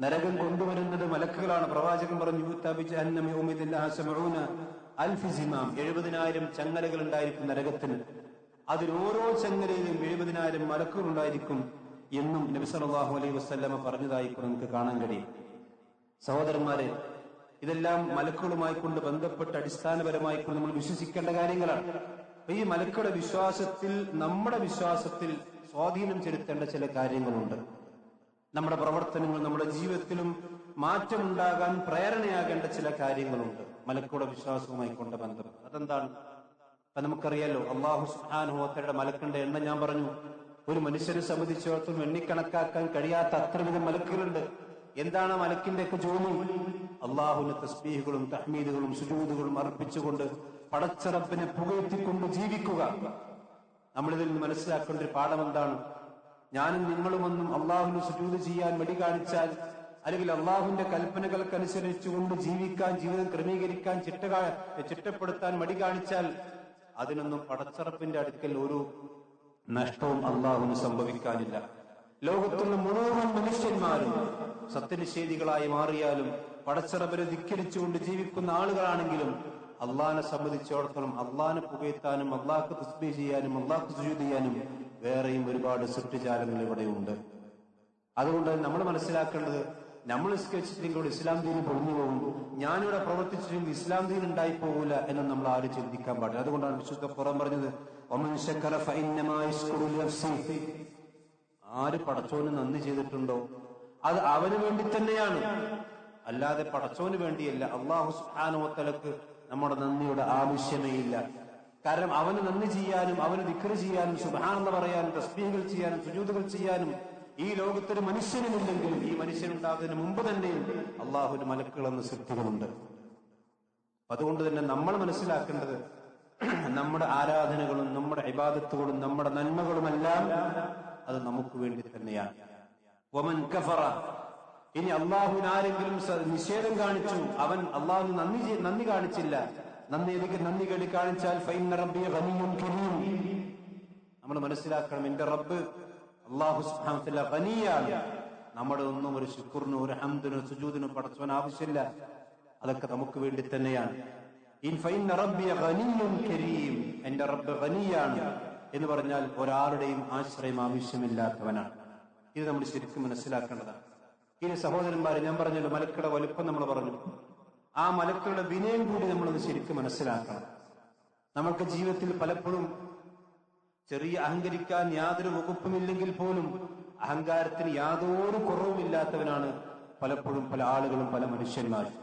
നരകം കൊണ്ടുവരുന്നത് മലക്കുകളാണ്. പ്രവാചകൻ പറഞ്ഞു, 70,000 ചങ്ങലകൾ ഉണ്ടായിരിക്കും നരകത്തിന്. അതിലോരോ ചങ്ങലയിലും 70,000 മലക്കുകൾ ഉണ്ടായിരിക്കും എന്നും നബി സല്ലല്ലാഹു അലൈഹി വസല്ലമ പറഞ്ഞതായി നമുക്ക് കാണാൻ കഴിയും. സഹോദരന്മാരെ, ഇതെല്ലാം മലക്കുകളുമായി കൊണ്ട് ബന്ധപ്പെട്ട് അടിസ്ഥാനപരമായി കൊണ്ട് നമ്മൾ വിശ്വസിക്കേണ്ട കാര്യങ്ങളാണ്. ഈ മലക്കുകളുടെ വിശ്വാസത്തിൽ, നമ്മുടെ വിശ്വാസത്തിൽ സ്വാധീനം ചെലുത്തേണ്ട ചില കാര്യങ്ങളുണ്ട്. നമ്മുടെ പ്രവർത്തനങ്ങൾ, നമ്മുടെ ജീവിതത്തിലും മാറ്റമുണ്ടാകാൻ പ്രേരണയാകേണ്ട ചില കാര്യങ്ങളുണ്ട് മലക്കുകളുടെ വിശ്വാസവുമായി കൊണ്ട് ബന്ധപ്പെട്ട്. അതെന്താണ്? അപ്പൊ നമുക്കറിയാലോ, അല്ലാഹു സുബ്ഹാനഹു വ തആലയുടെ മലക്കിന്റെ എണ്ണം ഞാൻ പറഞ്ഞു. ഒരു മനുഷ്യനെ സംബന്ധിച്ചിടത്തോളം എണ്ണിക്കണക്കാക്കാൻ കഴിയാത്ത അത്രവിധം മലക്കുകളുണ്ട്. എന്താണ് മലക്കിന്റെ ഒക്കെ ജോലി? അള്ളാഹുവിന്റെ തസ്ബീഹുകളും തഹ്മീദുകളും സുജൂദുകളും അർപ്പിച്ചുകൊണ്ട് പടച്ച റബ്ബിനെ പുകഴ്ത്തിക്കൊണ്ട് ജീവിക്കുക. നമ്മളിതിൽ നിന്ന് മനസ്സിലാക്കേണ്ട ഒരു പാഠം എന്താണ്? ഞാനും നിങ്ങളുമൊന്നും അള്ളാഹുവിന് സുജൂദ് ചെയ്യാൻ മടി കാണിച്ചാൽ, അല്ലെങ്കിൽ അള്ളാഹുവിന്റെ കൽപ്പനകൾക്കനുസരിച്ചുകൊണ്ട് ജീവിക്കാൻ, ജീവിതം ക്രമീകരിക്കാൻ, ചിട്ടപ്പെടുത്താൻ മടി കാണിച്ചാൽ അതിനൊന്നും പടച്ചറപ്പിന്റെ അടുക്കൽ ഒരു നഷ്ടവും അള്ളാഹുവിന് സംഭവിക്കാനില്ല. ലോകത്തുള്ള മുഴുവൻ മനുഷ്യന്മാരും സത്യനിഷേധികളായി മാറിയാലും പടച്ചറപ്പിനെ ധിക്കരിച്ചുകൊണ്ട് ജീവിക്കുന്ന ആളുകളാണെങ്കിലും അള്ളാഹിനെ സംബന്ധിച്ചിടത്തോളം അള്ളാഹിനെ പുകഴ്ത്താനും അള്ളാഹ്ക്ക് തസ്ബീഹ് ചെയ്യാനും അള്ളാഹ്ക്ക് സുജൂദ് ചെയ്യാനും വേറെയും ഒരുപാട് സൃഷ്ടിജാലങ്ങൾ ഇവിടെയുണ്ട്. അതുകൊണ്ട് നമ്മൾ മനസ്സിലാക്കേണ്ടത്, നമ്മൾ നിസ്കരിച്ചിട്ടെങ്കിൽ ഇസ്ലാം ദീൻ പൊളിഞ്ഞു പോകും, ഞാനിവിടെ പ്രവർത്തിച്ചിട്ടെങ്കിൽ ഇസ്ലാം ദീൻ ഉണ്ടായി പോകൂല എന്ന് നമ്മൾ ആരും ചിന്തിക്കാൻ പാടില്ല. അതുകൊണ്ടാണ് വിശുദ്ധ ഖുർആൻ പറഞ്ഞത്, ആര് പടച്ചോന് നന്ദി ചെയ്തിട്ടുണ്ടോ അത് അവന് വേണ്ടി തന്നെയാണ്, അല്ലാതെ പടച്ചോന് വേണ്ടിയല്ല. അല്ലാഹു സുബ്ഹാനഹു വ തആലക്ക് നമ്മുടെ നന്ദിയുടെ ആവശ്യമേ ഇല്ല. കാരണം അവന് നന്ദി ചെയ്യാനും അവന് ദിക്ർ ചെയ്യാനും സുബ്ഹാനല്ലാഹ് പറയാനും തസ്ബീഹുകൾ ചെയ്യാനും സുജൂദുകൾ ചെയ്യാനും ഈ ലോകത്തൊരു മനുഷ്യനുമില്ലെങ്കിൽ, ഈ മനുഷ്യനുണ്ടാകുന്നതിന് മുമ്പ് തന്നെയും അള്ളാഹുവിന്റെ മലക്കുകൾ എന്ന സൃഷ്ടികളുണ്ട്. അതുകൊണ്ട് തന്നെ നമ്മൾ മനസ്സിലാക്കേണ്ടത്, നമ്മുടെ ആരാധനകളും നമ്മുടെ ഇബാദത്തുകളും നമ്മുടെ നന്മകളുമെല്ലാം അത് നമുക്ക് വേണ്ടി തന്നെയാണ്. വമൻ കഫറ, ഇനി അള്ളാഹുവിന് ആരെങ്കിലും നിഷേധം കാണിച്ചു, അവൻ അള്ളാഹുവിന് നന്ദി കാണിച്ചില്ല, നന്ദി കേടി കാണിച്ചാൽ ഫഇന്ന റബ്ബി ഗനിയ്യുൻ കരീം. നമ്മൾ മനസ്സിലാക്കണം, എന്റെ റബ്ബ് അല്ലാഹു സുബ്ഹാനഹു വ തആല ഗനിയാണ്. നമ്മുടെ ഒന്നും ഒരു ശുക്റിനോ ഒരു ഹംദിനോ സുജൂദിനോ പടച്ചവൻ ആവശ്യമില്ല. അതൊക്കെ നമുക്ക് വേണ്ടി തന്നെയാണ്. ഫഇന്ന റബ്ബി ഗനിയ്യുൻ കരീം, എന്റെ റബ്ബ് ഗനിയാണ് എന്ന് പറഞ്ഞാൽ ഒരാളുടെയും ആശ്രയം ആവശ്യമില്ലാത്തവനാണ്. ഇത് നമ്മൾ ശരിക്കും മനസ്സിലാക്കേണ്ടതാണ്. ഇനി സഹോദരന്മാരെ, ഞാൻ പറഞ്ഞല്ലോ മലക്കുകളുടെ വലുപ്പം നമ്മൾ പറഞ്ഞു. ആ മലക്കുകളുടെ വിനയം കൂടി നമ്മളത് ശരിക്കും മനസ്സിലാക്കണം. നമുക്ക് ജീവിതത്തിൽ പലപ്പോഴും ചെറിയ അഹങ്കരിക്കാൻ യാതൊരു വകുപ്പുമില്ലെങ്കിൽ പോലും അഹങ്കാരത്തിന് യാതൊരു കുറവുമില്ലാത്തവനാണ് പലപ്പോഴും പല ആളുകളും പല മനുഷ്യന്മാരും.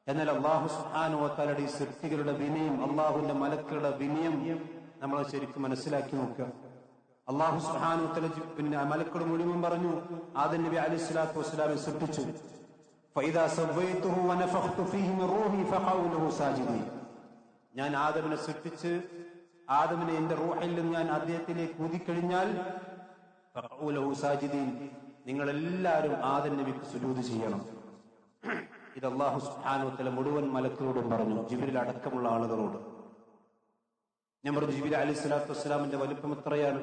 എന്നാൽ അല്ലാഹു സുബ്ഹാനഹു വ തആലയുടെ ഈ സൃഷ്ടികളുടെ വിനയം, അള്ളാഹുവിന്റെ മലക്കുകളുടെ വിനയം നമ്മൾ ശരിക്കും മനസ്സിലാക്കി നോക്കുക. അല്ലാഹു സുബ്ഹാനഹു വ തആല പിന്നെ മലക്കുകൾ മുഴുവൻ പറഞ്ഞു, ആദം നബി അലൈഹി സ്വലാത്തു വസ്സലാമിനെ സൃഷ്ടിച്ചു. ഫഇദാ സവ്വൈതുഹു വനഫഖ്തു ഫീഹി മിൻ റൂഹി ഫഖഉ ലഹു സാജിദീൻ. ഞാൻ ആദമിനെ സൃഷ്ടിച്ച് ആദമിനെ എന്റെ റൂഹിൽ നിന്ന് ഞാൻ അദ്ദേഹത്തിലേക്ക് ഊതിക്കഴിഞ്ഞാൽ ഫഖഉ ലഹു സാജിദീൻ, നിങ്ങൾ എല്ലാവരും ആദം നബിക്ക് സുജൂദ് ചെയ്യണം. ഇത് അല്ലാഹു സുബ്ഹാനഹു വ തആല മുഴുവൻ മലക്കുകളോടും പറഞ്ഞു, ജിബ്രീൽ അടക്കമുള്ള ആളുകളോട്. ഞാൻ പറഞ്ഞു, ജിബ്രീൽ അലൈഹി സ്വലാത്തു വസ്സലാമിന്റെ വലിപ്പം എത്രയാണ്?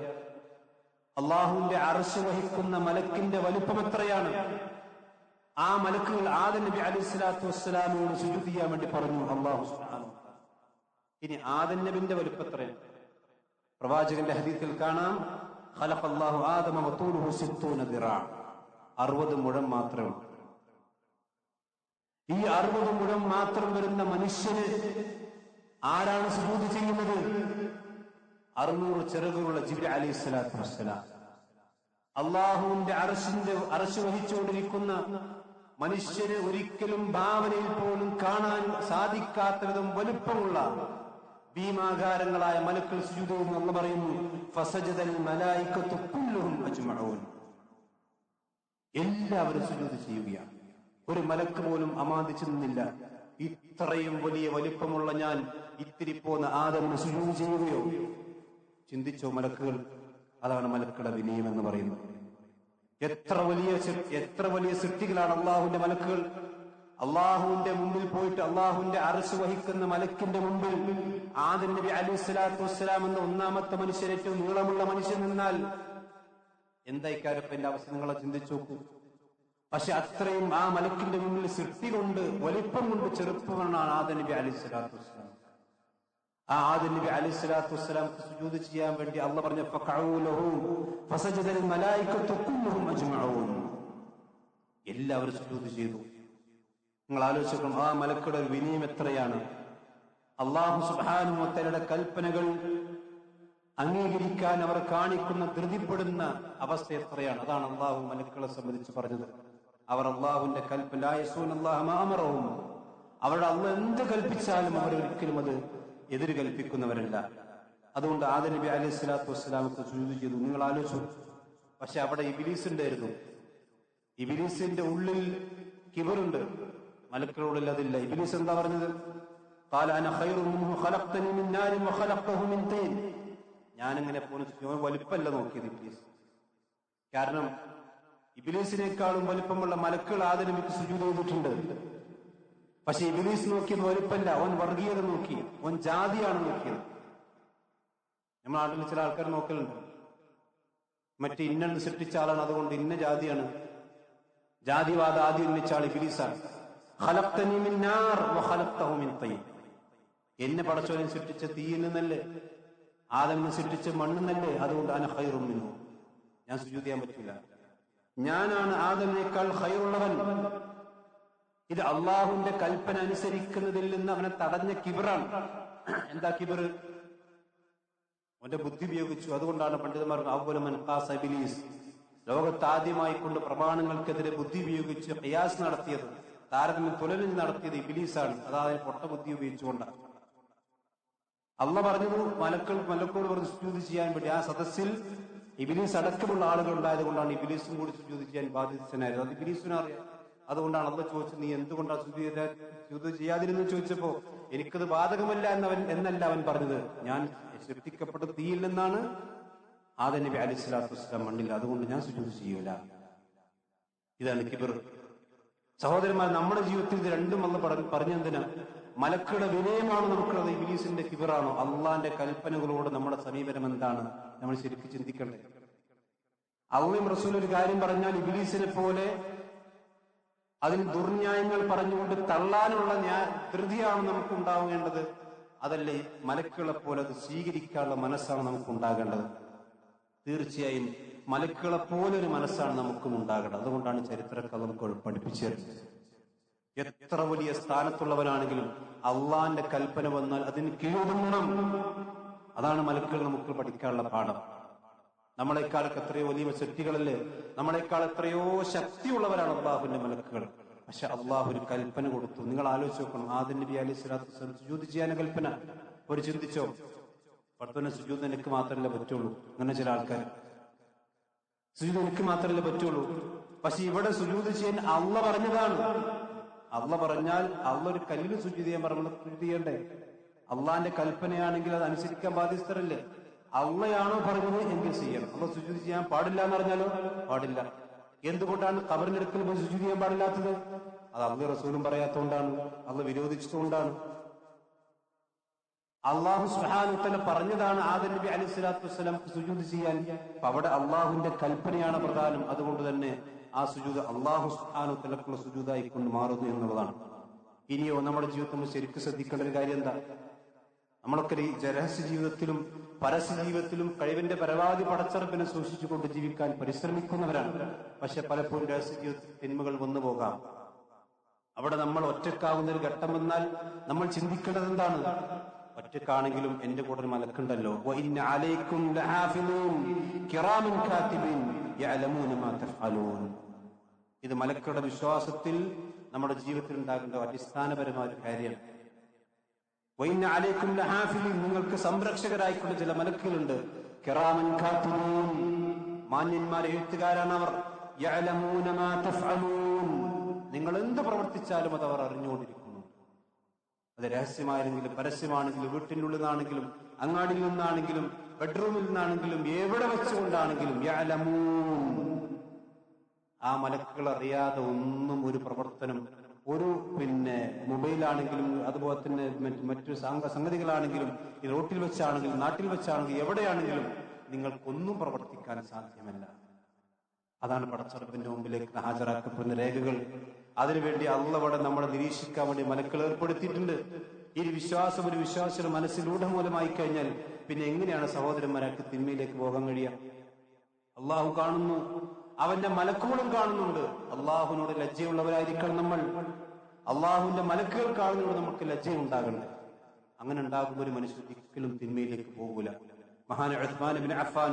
അള്ളാഹുവിന്റെ അർശ് വഹിക്കുന്ന മലക്കിന്റെ വലിപ്പം എത്രയാണ്? ആ മലക്കുകൾ ആദം നബി അലൈഹി സ്വലാത്തു വസ്സലാമിനോട് സുജൂദ് ചെയ്യാൻ വേണ്ടി പറഞ്ഞു അല്ലാഹു സുബ്ഹാനഹു വ തആല. ഇനി ആദം നബിന്റെ വലിപ്പം എത്രയാണ്? പ്രവാചകന്റെ ഹദീസിൽ കാണാം, ഖലഖല്ലാഹു ആദമ വതൂലുഹു 60 ദിറാ, 60 മുഴം മാത്രമേ. ഈ 60 മുഴം മാത്രം വരുന്ന മനുഷ്യന് ആരാണ് സുജൂദ് ചെയ്യുന്നത്? 600 ചിറകുകളുള്ള ജിബ്രീൽ അലൈഹി സ്വലാത്തു വസ്സലാം. അള്ളാഹുവിന്റെ അർശ് വഹിച്ചുകൊണ്ടിരിക്കുന്ന മനുഷ്യന് ഒരിക്കലും ഭാവനയിൽ പോലും കാണാൻ സാധിക്കാത്ത വിധം വലുപ്പമുള്ള ഭീമാകാരങ്ങളായ മലക്കുകൾ സുജൂദ് ചെയ്യുന്നു. എന്ന് പറയുന്നു, ഫസജദൽ മലായികത്തു കുല്ലുഹും അജ്മഊൻ, എല്ലാവരും സുജൂദ് ചെയ്യുകയാണ്. ഒരു മലക്ക് പോലും അമാന്തിച്ചു നിന്നില്ല. ഇത്രയും വലിയ വലിപ്പമുള്ള ഞാൻ ഇത്തിരി പോന്ന ആദമിന് സുജൂദ് ചെയ്യുകയോ? ചിന്തിച്ചോ മലക്കുകൾ? അതാണ് മലക്കുകളുടെ വിനയം എന്ന് പറയുന്നത്. എത്ര വലിയ സൃഷ്ടികളാണ് അള്ളാഹുവിന്റെ മലക്കുകൾ. അള്ളാഹുവിന്റെ മുമ്പിൽ പോയിട്ട് അള്ളാഹുവിന്റെ അർശ് വഹിക്കുന്ന മലക്കിന്റെ മുമ്പിൽ ആദം നബി അലൈഹി സ്വലാത്തു വസ്സലാം എന്ന ഒന്നാമത്തെ മനുഷ്യൻ, ഏറ്റവും നീളമുള്ള മനുഷ്യൻ നിന്നാൽ എന്തായിക്കാരപ്പന്റെ അവസ്ഥ നിങ്ങളെ ചിന്തിച്ചു നോക്കൂ. പക്ഷെ അത്രയും ആ മലക്കിന്റെ മുമ്പിൽ സൃഷ്ടി കൊണ്ട് വലിപ്പം കൊണ്ട് ചെറുപ്പമാണ് ആദം നബി അലൈഹി സ്വലാത്തു വസ്സലാം. ആ ആദം നബി അലൈഹി സ്വലാത്തു വസ്സലാംക്ക് സുജൂദ് ചെയ്യാൻ വേണ്ടി അള്ളാഹ് പറഞ്ഞ എല്ലാവരും സുജൂദ് ചെയ്തു. നിങ്ങൾ ആലോചിക്കണം, ആ മലക്കുകളുടെ വിനയം എത്രയാണ്. അള്ളാഹു സുബ്ഹാനഹു വ തആലയുടെ കൽപ്പനകൾ അംഗീകരിക്കാൻ അവർ കാണിക്കുന്ന ധൃതിപ്പെടുന്ന അവസ്ഥ എത്രയാണ്. അതാണ് അള്ളാഹു മലക്കുകളെ സംബന്ധിച്ച് പറഞ്ഞത്. അവർ അള്ളാഹുവിന്റെ കൽപ്പന അവരുടെ അള്ളാഹ് എന്ത് കൽപ്പിച്ചാലും അവർ ഒരിക്കലും അത് എതിര് കൽപ്പിക്കുന്നവരല്ല. അതുകൊണ്ട് ആദം നബി അലൈഹി സ്വലാത്തു വസ്സലാമക്ക് സുജൂദ് ചെയ്തു. നിങ്ങൾ ആലോചിച്ചു. പക്ഷെ അവിടെ ഇബ്ലീസ് ഉണ്ടായിരുന്നു. ഇബ്ലീസിന്റെ ഉള്ളിൽ കിബറുണ്ട്, മലക്കുകളുള്ളിൽ അതില്ല. ഇബ്ലീസ് എന്താ പറഞ്ഞത്? ഖാല അന ഖൈറുൻ മിൻഹു ഖലഖ്തനി മിൻ നാരിൻ വഖലഖ്തഹു മിൻ തീൻ. ഞാനിങ്ങനെ പോലും വലിപ്പമല്ല നോക്കിയത് ഇബ്ലീസ്. കാരണം ഇബ്ലീസിനേക്കാളും വലിപ്പമുള്ള മലക്കുകൾ ആദം നബിക്ക് സുജൂദ് ചെയ്തിട്ടുണ്ട്. പക്ഷെ ഇബ്ലീസ് നോക്കിയത് വലിപ്പമല്ല, അവൻ വർഗീയത നോക്കി, അവൻ ജാതിയാണ് നോക്കിയത്. നമ്മുടെ നാട്ടിൽ ചില ആൾക്കാർ നോക്കലുണ്ട്, മറ്റേ ഇന്നെന്ന് സൃഷ്ടിച്ച ആളാണ്, അതുകൊണ്ട് ഇന്ന ജാതിയാണ്. ജാതിവാദം ആദ്യം ഉന്നയിച്ച ആൾ ഇബ്ലീസാണ്. ഖലഖ്തനി മിൻ നാർ വഖലഖ്തഹു മിൻ തീൻ. എന്നെ പടച്ചവനെ സൃഷ്ടിച്ച തീയിൽ നിന്നല്ലേ, ആദമിനെ സൃഷ്ടിച്ച മണ്ണിൽ നിന്നല്ലേ, അതുകൊണ്ട് അന ഖൈറുൻ മിൻഹു, ഞാൻ സുജൂദ് ചെയ്യാൻ പറ്റില്ല, ഞാനാണ് ആദമിനേക്കാൾ ഖൈറുള്ളവൻ. ഇത് അള്ളാഹുവിന്റെ കൽപ്പന അനുസരിക്കുന്നതിൽ നിന്ന് അവനെ തടഞ്ഞ കിബറാണ്. എന്താ കിബർ? അവന്റെ ബുദ്ധി ഉപയോഗിച്ചു. അതുകൊണ്ടാണ് പണ്ഡിതന്മാർ അവ്വലു മൻ ഖാസ ഇബ്ലീസ്, ലോകത്ത് ആദ്യമായി കൊണ്ട് പ്രമാണങ്ങൾക്കെതിരെ ബുദ്ധി ഉപയോഗിച്ച് ഖിയാസ് നടത്തിയത്, താരതമ്യം തുലനം നടത്തിയത് ഇബ്ലീസാണ്. അതായത് പൊട്ട ബുദ്ധി ഉപയോഗിച്ചുകൊണ്ടാണ്. അള്ളാഹ് പറഞ്ഞത് മലക്കോട് പറഞ്ഞ് സുജൂദ് ചെയ്യാൻ വേണ്ടി. ആ സദസ്സിൽ ഇബ്ലീസ് അടക്കമുള്ള ആളുകൾ ഉണ്ടായത് കൊണ്ടാണ് ഇബ്ലീസും കൂടി സുജൂദ് ചെയ്യാൻ ബാധ്യസ്ഥനായത്. അത് ഇബ്ലീസിനും അറിയാം. അതുകൊണ്ടാണ് അള്ളാഹ് ചോദിച്ചത്, നീ എന്തുകൊണ്ടാണ് സുജൂദ് ചെയ്യാതിരുന്നു ചോദിച്ചപ്പോ എനിക്കത് ബാധകമല്ല എന്നല്ല അവൻ പറഞ്ഞത്, ഞാൻ സൃഷ്ടിക്കപ്പെട്ട തീയിൽ നിന്നാണ് ആദം നബി അലൈഹി സ്വലാത്തു വസ്സലാം മണ്ണിൽ, അതുകൊണ്ട് ഞാൻ സുജൂദ് ചെയ്യൂല. ഇതാണ് കിബർ. സഹോദരന്മാർ, നമ്മുടെ ജീവിതത്തിൽ ഇത് രണ്ടും അള്ളാഹ് പറഞ്ഞെന്തിനാ? മലക്കുകളുടെ വിനയമാണോ നമുക്കുള്ളത്, ഇബ്ലീസിന്റെ കിബറാണോ? അള്ളാന്റെ കൽപ്പനകളോട് നമ്മുടെ സമീപനം എന്താണ്? നമ്മൾ ശരിക്കും ചിന്തിക്കണ്ടേ. അള്ളാഹും റസൂൽ ഒരു കാര്യം പറഞ്ഞാൽ ഇബ്ലീസിനെ പോലെ അതിന് ദുർന്യായങ്ങൾ പറഞ്ഞുകൊണ്ട് തള്ളാനുള്ള ധൃതിയാണ് നമുക്ക് ഉണ്ടാവേണ്ടത്. അതല്ലേ മലക്കുകളെ പോലെ അത് സ്വീകരിക്കാനുള്ള മനസ്സാണ് നമുക്ക് ഉണ്ടാകേണ്ടത്. തീർച്ചയായും മലക്കുകളെ പോലൊരു മനസ്സാണ് നമുക്കും ഉണ്ടാകേണ്ടത്. അതുകൊണ്ടാണ് ചരിത്രക്കാർ നമുക്ക് പഠിപ്പിച്ചു തരുന്നത്. എത്ര വലിയ സ്ഥാനത്തുള്ളവനാണെങ്കിലും അള്ളാന്റെ കൽപ്പന വന്നാൽ അതിന് കീഴടങ്ങണം. അതാണ് മലക്കുകൾ നമുക്ക് പഠിക്കാനുള്ള പാഠം. നമ്മളെക്കാളൊക്കെ എത്രയോ വലിയ സൃഷ്ടികളല്ലേ, നമ്മളെക്കാൾ എത്രയോ ശക്തിയുള്ളവരാണ് അള്ളാഹുവിന്റെ മലക്കുകൾ. പക്ഷെ അള്ളാഹു ഒരു കൽപ്പന കൊടുത്തു. നിങ്ങൾ ആലോചിച്ച് നോക്കണം, ആദം നബി അലൈഹി സ്വലാത്തു വസ്സലാം സുജൂദ് ചെയ്യാൻ കൽപ്പന. ഒരു ചിന്തിച്ചോ, പടച്ചവനെ സുജൂദ് എനിക്ക് മാത്രമല്ലേ പറ്റുള്ളൂ. അങ്ങനെ ചില ആൾക്കാർ സുജൂദ് എനിക്ക് മാത്രമല്ലേ പറ്റുള്ളൂ. പക്ഷെ ഇവിടെ സുജൂദ് ചെയ്യാൻ അള്ളാഹ് പറഞ്ഞതാണ്. അള്ളാഹ് പറഞ്ഞാൽ അള്ളാഹ് ഒരു കല്ലിന് സുജൂദ് ചെയ്യാൻ പറഞ്ഞാൽ സുജൂദ് ചെയ്യണ്ടേ? അള്ളാന്റെ കൽപ്പനയാണെങ്കിൽ അത് അനുസരിക്കാൻ ബാധ്യസ്ഥരല്ലേ? അള്ളയാണോ പറഞ്ഞത് എങ്കിൽ ചെയ്യണം. അള്ളാഹ് സുജൂദ് ചെയ്യാൻ പാടില്ല എന്ന് പറഞ്ഞാലോ പാടില്ല. എന്തുകൊണ്ടാണ് ഖബറിനടുക്കൽ പോയി സുജൂദ് ചെയ്യാൻ പാടില്ലാത്തത്? അത് അള്ളാഹ് റസൂലും പറയാത്തതുകൊണ്ടാണ്, അള്ളാഹ് വിരോധിച്ചതുകൊണ്ടാണ്. അള്ളാഹു സുബ്ഹാനഹു വ തആല പറഞ്ഞതാണ് ആദം നബി അലൈഹി സ്വലാത്തു വസ്സലാംക്ക് സുജൂദ് ചെയ്യാൻ. അപ്പൊ അവിടെ അള്ളാഹുവിന്റെ കൽപ്പനയാണ് പ്രധാനം. അതുകൊണ്ട് തന്നെ ആ സുജൂദ് അള്ളാഹു സുബ്ഹാനഹു വ തആലക്കുള്ള സുജൂദായിക്കൊണ്ട് മാറുന്നു എന്നുള്ളതാണ്. ഇനിയോ നമ്മുടെ ജീവിതത്തിൽ നമ്മൾ ശരിക്കും ശ്രദ്ധിക്കേണ്ട ഒരു കാര്യം എന്താ? നമ്മളൊക്കെ ഈ രഹസ്യ ജീവിതത്തിലും പരസ്യ ജീവിതത്തിലും കഴിവിന്റെ പരമാവധി പടച്ചറപ്പിനെ സൂക്ഷിച്ചുകൊണ്ട് ജീവിക്കാൻ പരിശ്രമിക്കുന്നവരാണ്. പക്ഷെ പലപ്പോഴും രഹസ്യ ജീവിതത്തിൽ തിന്മകൾ വന്നു പോകാം. അവിടെ നമ്മൾ ഒറ്റക്കാവുന്ന ഒരു ഘട്ടം വന്നാൽ നമ്മൾ ചിന്തിക്കേണ്ടത് എന്താണ്? ഒറ്റക്കാണെങ്കിലും എന്റെ കൂടെ ഒരു മലക്കുണ്ടല്ലോ. ഇത് മലക്കുകളുടെ വിശ്വാസത്തിൽ നമ്മുടെ ജീവിതത്തിൽ ഉണ്ടാകേണ്ട അടിസ്ഥാനപരമായ ഒരു കാര്യമാണ്. നിങ്ങൾക്ക് സംരക്ഷകരായിക്കൊണ്ട് ചില മലക്കുകളുണ്ട്. കിറാമൻ കാത്തിബീൻ, മാന്യന്മാരെ എഴുത്തുകാരാണ് അവർ. യഅലമൂന മാ തഫ്അലൂൻ, നിങ്ങൾ എന്ത് പ്രവർത്തിച്ചാലും അത് അവർ അറിഞ്ഞുകൊണ്ടിരിക്കുന്നു. അത് രഹസ്യമായെങ്കിലും പരസ്യമാണെങ്കിലും വീട്ടിനുള്ളിൽ നിന്നാണെങ്കിലും അങ്ങാടിയിൽ നിന്നാണെങ്കിലും ബെഡ്റൂമിൽ നിന്നാണെങ്കിലും എവിടെ വെച്ചുകൊണ്ടാണെങ്കിലും യഅലമൂൻ, ആ മലക്കുകൾ അറിയാതെ ഒന്നും ഒരു പ്രവർത്തനം, ഒരു മൊബൈലാണെങ്കിലും അതുപോലെ തന്നെ മറ്റു സംഗതികളാണെങ്കിലും ഈ റോട്ടിൽ വെച്ചാണെങ്കിലും നാട്ടിൽ വെച്ചാണെങ്കിലും എവിടെയാണെങ്കിലും നിങ്ങൾക്കൊന്നും പ്രവർത്തിക്കാൻ സാധ്യമല്ല. അതാണ് പടച്ചറപ്പിന്റെ മുമ്പിലേക്ക് ഹാജരാക്കപ്പെടുന്ന രേഖകൾ. അതിനുവേണ്ടി അള്ളവിടെ നമ്മളെ നിരീക്ഷിക്കാൻ വേണ്ടി മലക്കുകൾ ഏർപ്പെടുത്തിയിട്ടുണ്ട്. ഈ വിശ്വാസം ഒരു വിശ്വാസിയുടെ മനസ്സിലൂടെ മൂലമായി കഴിഞ്ഞാൽ പിന്നെ എങ്ങനെയാണ് സഹോദരന്മാരാക്കി തിന്മയിലേക്ക് പോകാൻ കഴിയുക? അള്ളാഹു കാണുന്നു, അവന്റെ മലക്കുകളും കാണുന്നുണ്ട്. അള്ളാഹുവിനോട് ലജ്ജയുള്ളവരായിരിക്കണം നമ്മൾ. അള്ളാഹുവിന്റെ മലക്കുകൾ കാണുന്നതോട് നമുക്ക് ലജ്ജയുണ്ടാകണ്ടേ? അങ്ങനെ ഉണ്ടാകുന്ന ഒരു മനുഷ്യൻ ഒരിക്കലും തിന്മയിലേക്ക് പോകൂല. മഹാൻ ഉസ്മാൻ ഇബ്നു അഫ്ഫാൻ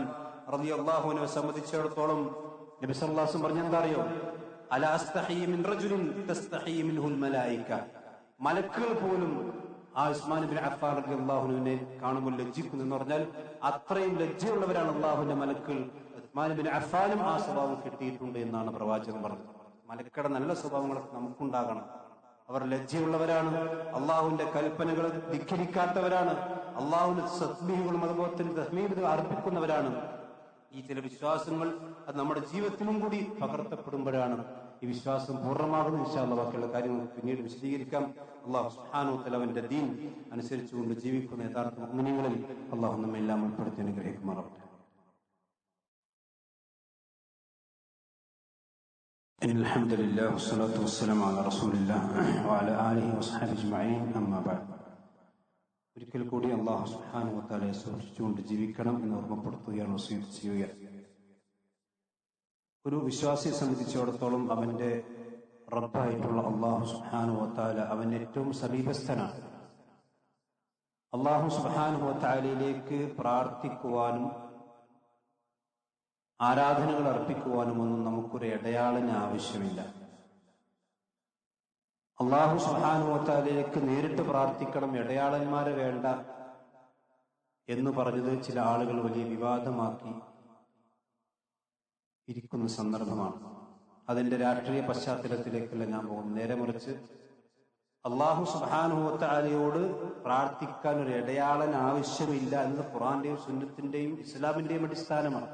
റളിയല്ലാഹു അൻഹു സംബന്ധിച്ചിടത്തോളം നബി സല്ലല്ലാഹു അലൈഹി വസല്ലം പറഞ്ഞെന്താ അറിയോ? അലാ അസ്തഹി മിൻ റജുലിൻ തസ്തഹി മിൻഹുൽ മലായിക, മലക്കുകൾ പോലും ആ ഉസ്മാൻ ഇബ്നു അഫ്ഫാൻ റളിയല്ലാഹു അൻഹുവിനെ കാണുമ്പോൾ ലജ്ജിക്കുന്നു എന്ന് പറഞ്ഞാൽ അത്രയും ലജ്ജയുള്ളവരാണ് അള്ളാഹുവിന്റെ മലക്കുകൾ. ഉസ്മാൻ ഇബ്നു അഫ്ഫാനും ആ സ്വഭാവം കിട്ടിയിട്ടുണ്ട് എന്നാണ് പ്രവാചകൻ പറഞ്ഞത്. മലക്കുകളുടെ നല്ല സ്വഭാവങ്ങളൊക്കെ നമുക്കുണ്ടാകണം. അവർ ലജ്ജയുള്ളവരാണ്, അള്ളാഹുവിന്റെ കൽപ്പനകൾ ധിക്കരിക്കാത്തവരാണ്, അള്ളാഹുവിന്റെ തസ്ബീഹുകളും അതുപോലെ തന്നെ തഹ്മീദുകൾ അർപ്പിക്കുന്നവരാണ്. ഈ ചില വിശ്വാസങ്ങൾ അത് നമ്മുടെ ജീവിതത്തിലും കൂടി പകർത്തപ്പെടുമ്പോഴാണ് ഈ വിശ്വാസം പൂർണ്ണമാകുന്നത്. ഇൻഷാ അല്ലാഹ് ബാക്കിയുള്ള കാര്യങ്ങൾ പിന്നീട് വിശദീകരിക്കാം. അള്ളാഹു സുബ്ഹാനഹു വ തആല അവന്റെ ദീൻ അനുസരിച്ചുകൊണ്ട് ജീവിക്കുന്ന യഥാർത്ഥ മുഅ്മിനീങ്ങളിൽ അള്ളാഹു നമ്മെ എല്ലാം ഉൾപ്പെടുത്തി അനുഗ്രഹിക്കുമാറാവട്ടെ. അൽഹംദുലില്ലാഹി വസ്സലാത്തു വസ്സലാമു അലാ റസൂലില്ലാഹി വഅലാ ആലിഹി വസ്ഹബിഹി അജ്മഈൻ. അമ്മാ ബഅദ്. ഒരിക്കൽ കൂടി അല്ലാഹു സുബ്ഹാനഹു വ തആലയെ സൂക്ഷിച്ചുകൊണ്ട് ജീവിക്കണം എന്ന് ഓർമ്മപ്പെടുത്തുകയാണ്, വസിയത്ത് ചെയ്യുകയാണ്. ഒരു വിശ്വാസിയെ സംബന്ധിച്ചിടത്തോളം അവന്റെ റബ്ബായിട്ടുള്ള അല്ലാഹു സുബ്ഹാനഹു വ തആല അവൻ ഏറ്റവും സമീപസ്ഥനാണ്. അല്ലാഹു സുബ്ഹാനഹു വ തആലയിലേക്ക് പ്രാർത്ഥിക്കുവാനും ആരാധനകൾ അർപ്പിക്കുവാനും ഒന്നും നമുക്കൊരു ഇടയാളിന് ആവശ്യമില്ല. അല്ലാഹു സുബ്ഹാനഹു വ തആലയിലേക്ക് നേരിട്ട് പ്രാർത്ഥിക്കണം, ഇടയാളന്മാരെ വേണ്ട എന്ന് പറഞ്ഞത് ചില ആളുകൾ വലിയ വിവാദമാക്കി ഇരിക്കുന്ന സന്ദർഭമാണ്. അതിന്റെ രാഷ്ട്രീയ പശ്ചാത്തലത്തിലേക്കല്ല ഞാൻ പോകുന്നത്. നേരെ മറിച്ച് അല്ലാഹു സുബ്ഹാനഹു വ തആലയോട് പ്രാർത്ഥിക്കാൻ ഒരു ഇടയാളൻ ആവശ്യമില്ല എന്നത് ഖുർആന്റെയും സുന്നത്തിന്റെയും ഇസ്ലാമിന്റെയും അടിസ്ഥാനമാണ്.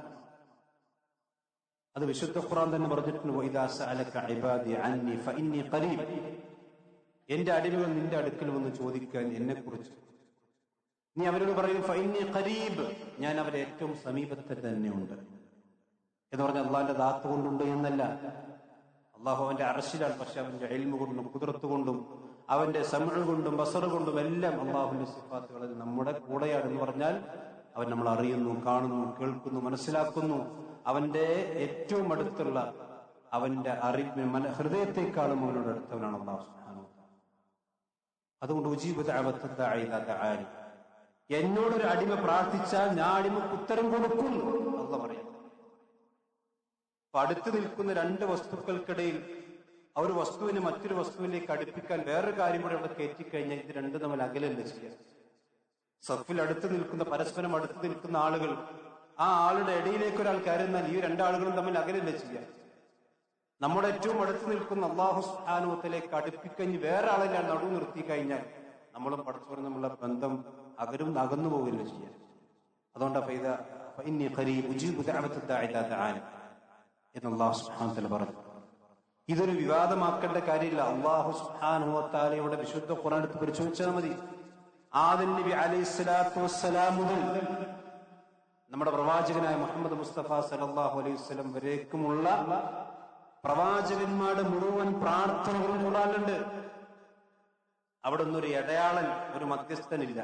അത് വിശുദ്ധ ഖുർആൻ തന്നെ പറഞ്ഞിട്ടുണ്ട്, വഇദാ സഅലക ഇബാദി അന്നി ഫഇന്നി ഖരീബ്, എന്റെ അടിമകൾ നിന്റെ അടുക്കൽ വന്ന് ചോദിക്കാൻ എന്നെ കുറിച്ച് നീ അവരോട് പറയും ഫഇന്നി ഖരീബ്, ഞാൻ അവരെ ഏറ്റവും സമീപത്തിൽ തന്നെയുണ്ട് എന്ന് പറഞ്ഞ അള്ളാഹിന്റെ ദാത്ത് കൊണ്ടുണ്ട് എന്നല്ല. അള്ളാഹു അവന്റെ അർശിലാണ്, പക്ഷെ അവന്റെ ഇൽമു കൊണ്ടും ഖുദ്റത്ത് കൊണ്ടും അവന്റെ സമഅ് കൊണ്ടും ബസർ കൊണ്ടും എല്ലാം അള്ളാഹുവിന്റെ സിഫാത്തുകളിൽ നമ്മുടെ കൂടെയാണെന്ന് പറഞ്ഞാൽ അവൻ നമ്മൾ അറിയുന്നു, കാണുന്നു, കേൾക്കുന്നു, മനസ്സിലാക്കുന്നു. അവന്റെ ഏറ്റവും അടുത്തുള്ള അവന്റെ ഹൃദയത്തെക്കാളും അവനോട് അടുത്തവനാണ് അല്ലാഹു സുബ്ഹാനഹു വ തആല. അതുകൊണ്ട് ഉജീബു ദഅവത ദാഇ ഇദാ ദഅാനി, എന്നോടൊരു അടിമ പ്രാർത്ഥിച്ചാൽ ഞാൻ അടിമക്ക് ഉത്തരം കൊടുക്കും അല്ലാഹു പറയുന്നു. അപ്പൊ അടുത്ത് നിൽക്കുന്ന രണ്ട് വസ്തുക്കൾക്കിടയിൽ ഒരു വസ്തുവിനെ മറ്റൊരു വസ്തുവിലേക്ക് അടുപ്പിക്കാൻ വേറൊരു കാര്യം കൂടെ അവിടെ കയറ്റിക്കഴിഞ്ഞാൽ ഇത് രണ്ടും തമ്മിൽ അകലല്ല ചെയ്യുക. സഫിൽ അടുത്ത് നിൽക്കുന്ന, പരസ്പരം അടുത്ത് നിൽക്കുന്ന ആളുകൾ, ആ ആളുടെ ഇടയിലേക്ക് ഒരാൾ കയറുന്നാൽ ഈ രണ്ടാളുകളും തമ്മിൽ അകലല്ല ചെയ്യുക. നമ്മുടെ ഏറ്റവും അടുത്ത് നിൽക്കുന്ന അല്ലാഹു സുബ്ഹാനഹു വ തആലയിലേക്ക് അടുപ്പിക്കഴിഞ്ഞ് വേറെ ആളെല്ലാം നടുവ് നിർത്തി കഴിഞ്ഞാൽ നമ്മളും പടച്ചവനും തമ്മിലുള്ള ബന്ധം അകന്നു പോവുകയല്ല ചെയ്യുക. അതുകൊണ്ട് എന്ന് അല്ലാഹു സുബ്ഹാനഹു വ തആല പറഞ്ഞു. ഇതൊരു വിവാദമാക്കേണ്ട കാര്യമില്ല. അല്ലാഹു സുബ്ഹാനഹു വ തആലയുടെ വിശുദ്ധ ഖുർആൻ എടുത്ത് പരിശോധിച്ചാൽ മതി. ആദം നബി അലൈഹിസ്സലാത്തു വസ്സലാം മുതൽ നമ്മുടെ പ്രവാചകനായ മുഹമ്മദ് മുസ്തഫ സല്ലല്ലാഹു അലൈഹി വസല്ലം വരേക്കുമുള്ള പ്രവാചകന്മാരുടെ മുഴുവൻ പ്രാർത്ഥനകളും ഖുർആനിലുണ്ട്. അവിടെ ഒന്നൊരു ഇടയാളൻ, ഒരു മധ്യസ്ഥനില്ല.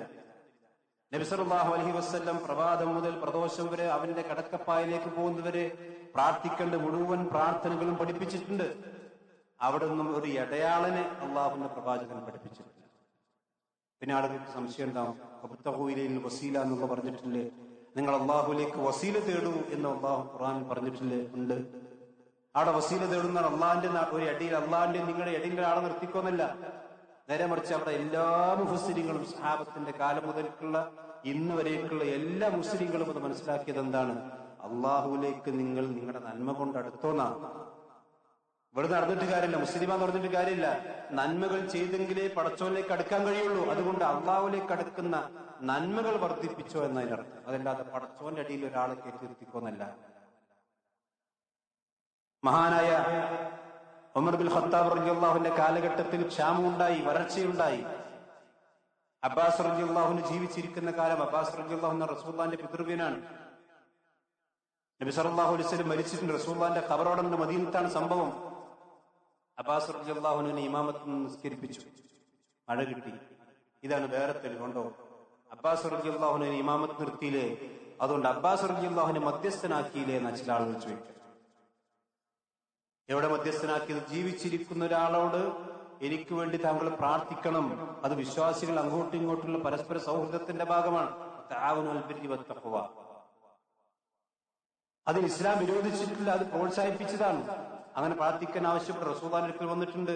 നബി സല്ലല്ലാഹു അലൈഹി വസല്ലം പ്രഭാതം മുതൽ പ്രദോഷം വരെ അവന്റെ കിടക്കപ്പായിലേക്ക് പോകുന്നവരെ പ്രാർത്ഥിക്കേണ്ട മുഴുവൻ പ്രാർത്ഥനകളും പഠിപ്പിച്ചിട്ടുണ്ട്. അവിടെ നിന്നും ഒരു ഇടയാളനെ അള്ളാഹുവിന്റെ പ്രവാചകൻ പഠിപ്പിച്ചിട്ടില്ല. പിന്നെ ആളുകൾക്ക് സംശയം ഉണ്ടാവും, വബ്തഗൂഇലൈഹിൽ വസീല എന്നുള്ള പറഞ്ഞിട്ടില്ലേ, നിങ്ങൾ അള്ളാഹുലേക്ക് വസീല തേടൂ എന്ന് അള്ളാഹു ഖുർആൻ പറഞ്ഞിട്ടില്ലേ? ഉണ്ട്. അവിടെ വസീല തേടുന്ന അള്ളാഹിന്റെ ഒരു അടിയിൽ, അള്ളാഹിന്റെ നിങ്ങളുടെ ഇടയിൽ ആളെ നിർത്തിക്കൊന്നല്ല. നേരെ മറിച്ച് അവിടെ എല്ലാ മുഫസ്സിരിങ്ങളും സഹാബത്തിന്റെ കാലം മുതൽക്കുള്ള ഇന്ന് വരേക്കുള്ള എല്ലാ മുസ്ലിങ്ങളും അത് മനസ്സിലാക്കിയത് എന്താണ്? അള്ളാഹുവിലേക്ക് നിങ്ങൾ നിങ്ങളുടെ നന്മ കൊണ്ട് അടുത്തോന്നാണ്. ഇവിടെ നടന്നിട്ട് കാര്യമില്ല, മുസ്ലിമാന്ന് പറഞ്ഞിട്ട് കാര്യമില്ല. നന്മകൾ ചെയ്തെങ്കിലേ പടച്ചോനിലേക്ക് അടുക്കാൻ കഴിയുള്ളൂ. അതുകൊണ്ട് അള്ളാഹുലേക്ക് അടുക്കുന്ന നന്മകൾ വർദ്ധിപ്പിച്ചോ എന്നതിനർത്ഥം. അതല്ലാതെ പടച്ചോന്റെ അടിയിൽ ഒരാളെ കയറ്റിയിരുത്തിക്കോന്നല്ല. മഹാനായ ഉമർ ബിൻ ഖത്താബ് റളിയല്ലാഹുവിന്റെ കാലഘട്ടത്തിൽ ക്ഷാമമുണ്ടായി, വരൾച്ചയുണ്ടായി. അബ്ബാസ് റളിയല്ലാഹുവിന് ജീവിച്ചിരിക്കുന്ന കാലം, അബ്ബാസ് റളിയല്ലാഹു എന്ന റസൂലുള്ളാഹിന്റെ പിതൃവ്യനാണ്. നബി സല്ലല്ലാഹു അലൈഹി വസല്ലം മരിച്ചിട്ടുണ്ട്. റസൂലുള്ളാഹിന്റെ ഖബറോടുണ്ട് മദീനത്താണ് സംഭവം. അബ്ബാസ് റളിയല്ലാഹുവിനെ ഇമാമത്ത് നിസ്കരിപ്പിച്ചു, മഴ കിട്ടി. ഇതാണ് വേറെ തെളിവുണ്ടോ? അബ്ബാസ് റളിയല്ലാഹുവിനെ ഇമാമത്ത് നിർത്തിയില്ലേ, അതുകൊണ്ട് അബ്ബാസ് റളിയല്ലാഹുവിനെ മധ്യസ്ഥനാക്കിയില്ലേ എന്ന് ചില ആളുകൾ ചോദിക്കും. എവിടെ മധ്യസ്ഥനാക്കിയത്? ജീവിച്ചിരിക്കുന്ന ഒരാളോട് എനിക്ക് വേണ്ടി താങ്കൾ പ്രാർത്ഥിക്കണം. അത് വിശ്വാസികൾ അങ്ങോട്ടും ഇങ്ങോട്ടുള്ള പരസ്പര സൗഹൃദത്തിന്റെ ഭാഗമാണ്. തആവുനുൽ ബിർരി വത്തഖ്വ. അതിന് ഇസ്ലാം വിരോധിച്ചിട്ടില്ല, അത് പ്രോത്സാഹിപ്പിച്ചതാണ്. അങ്ങനെ പ്രാർത്ഥിക്കാൻ ആവശ്യപ്പെട്ട റസൂലുള്ളാഹിന്റെ അടുക്കൽ വന്നിട്ടുണ്ട്.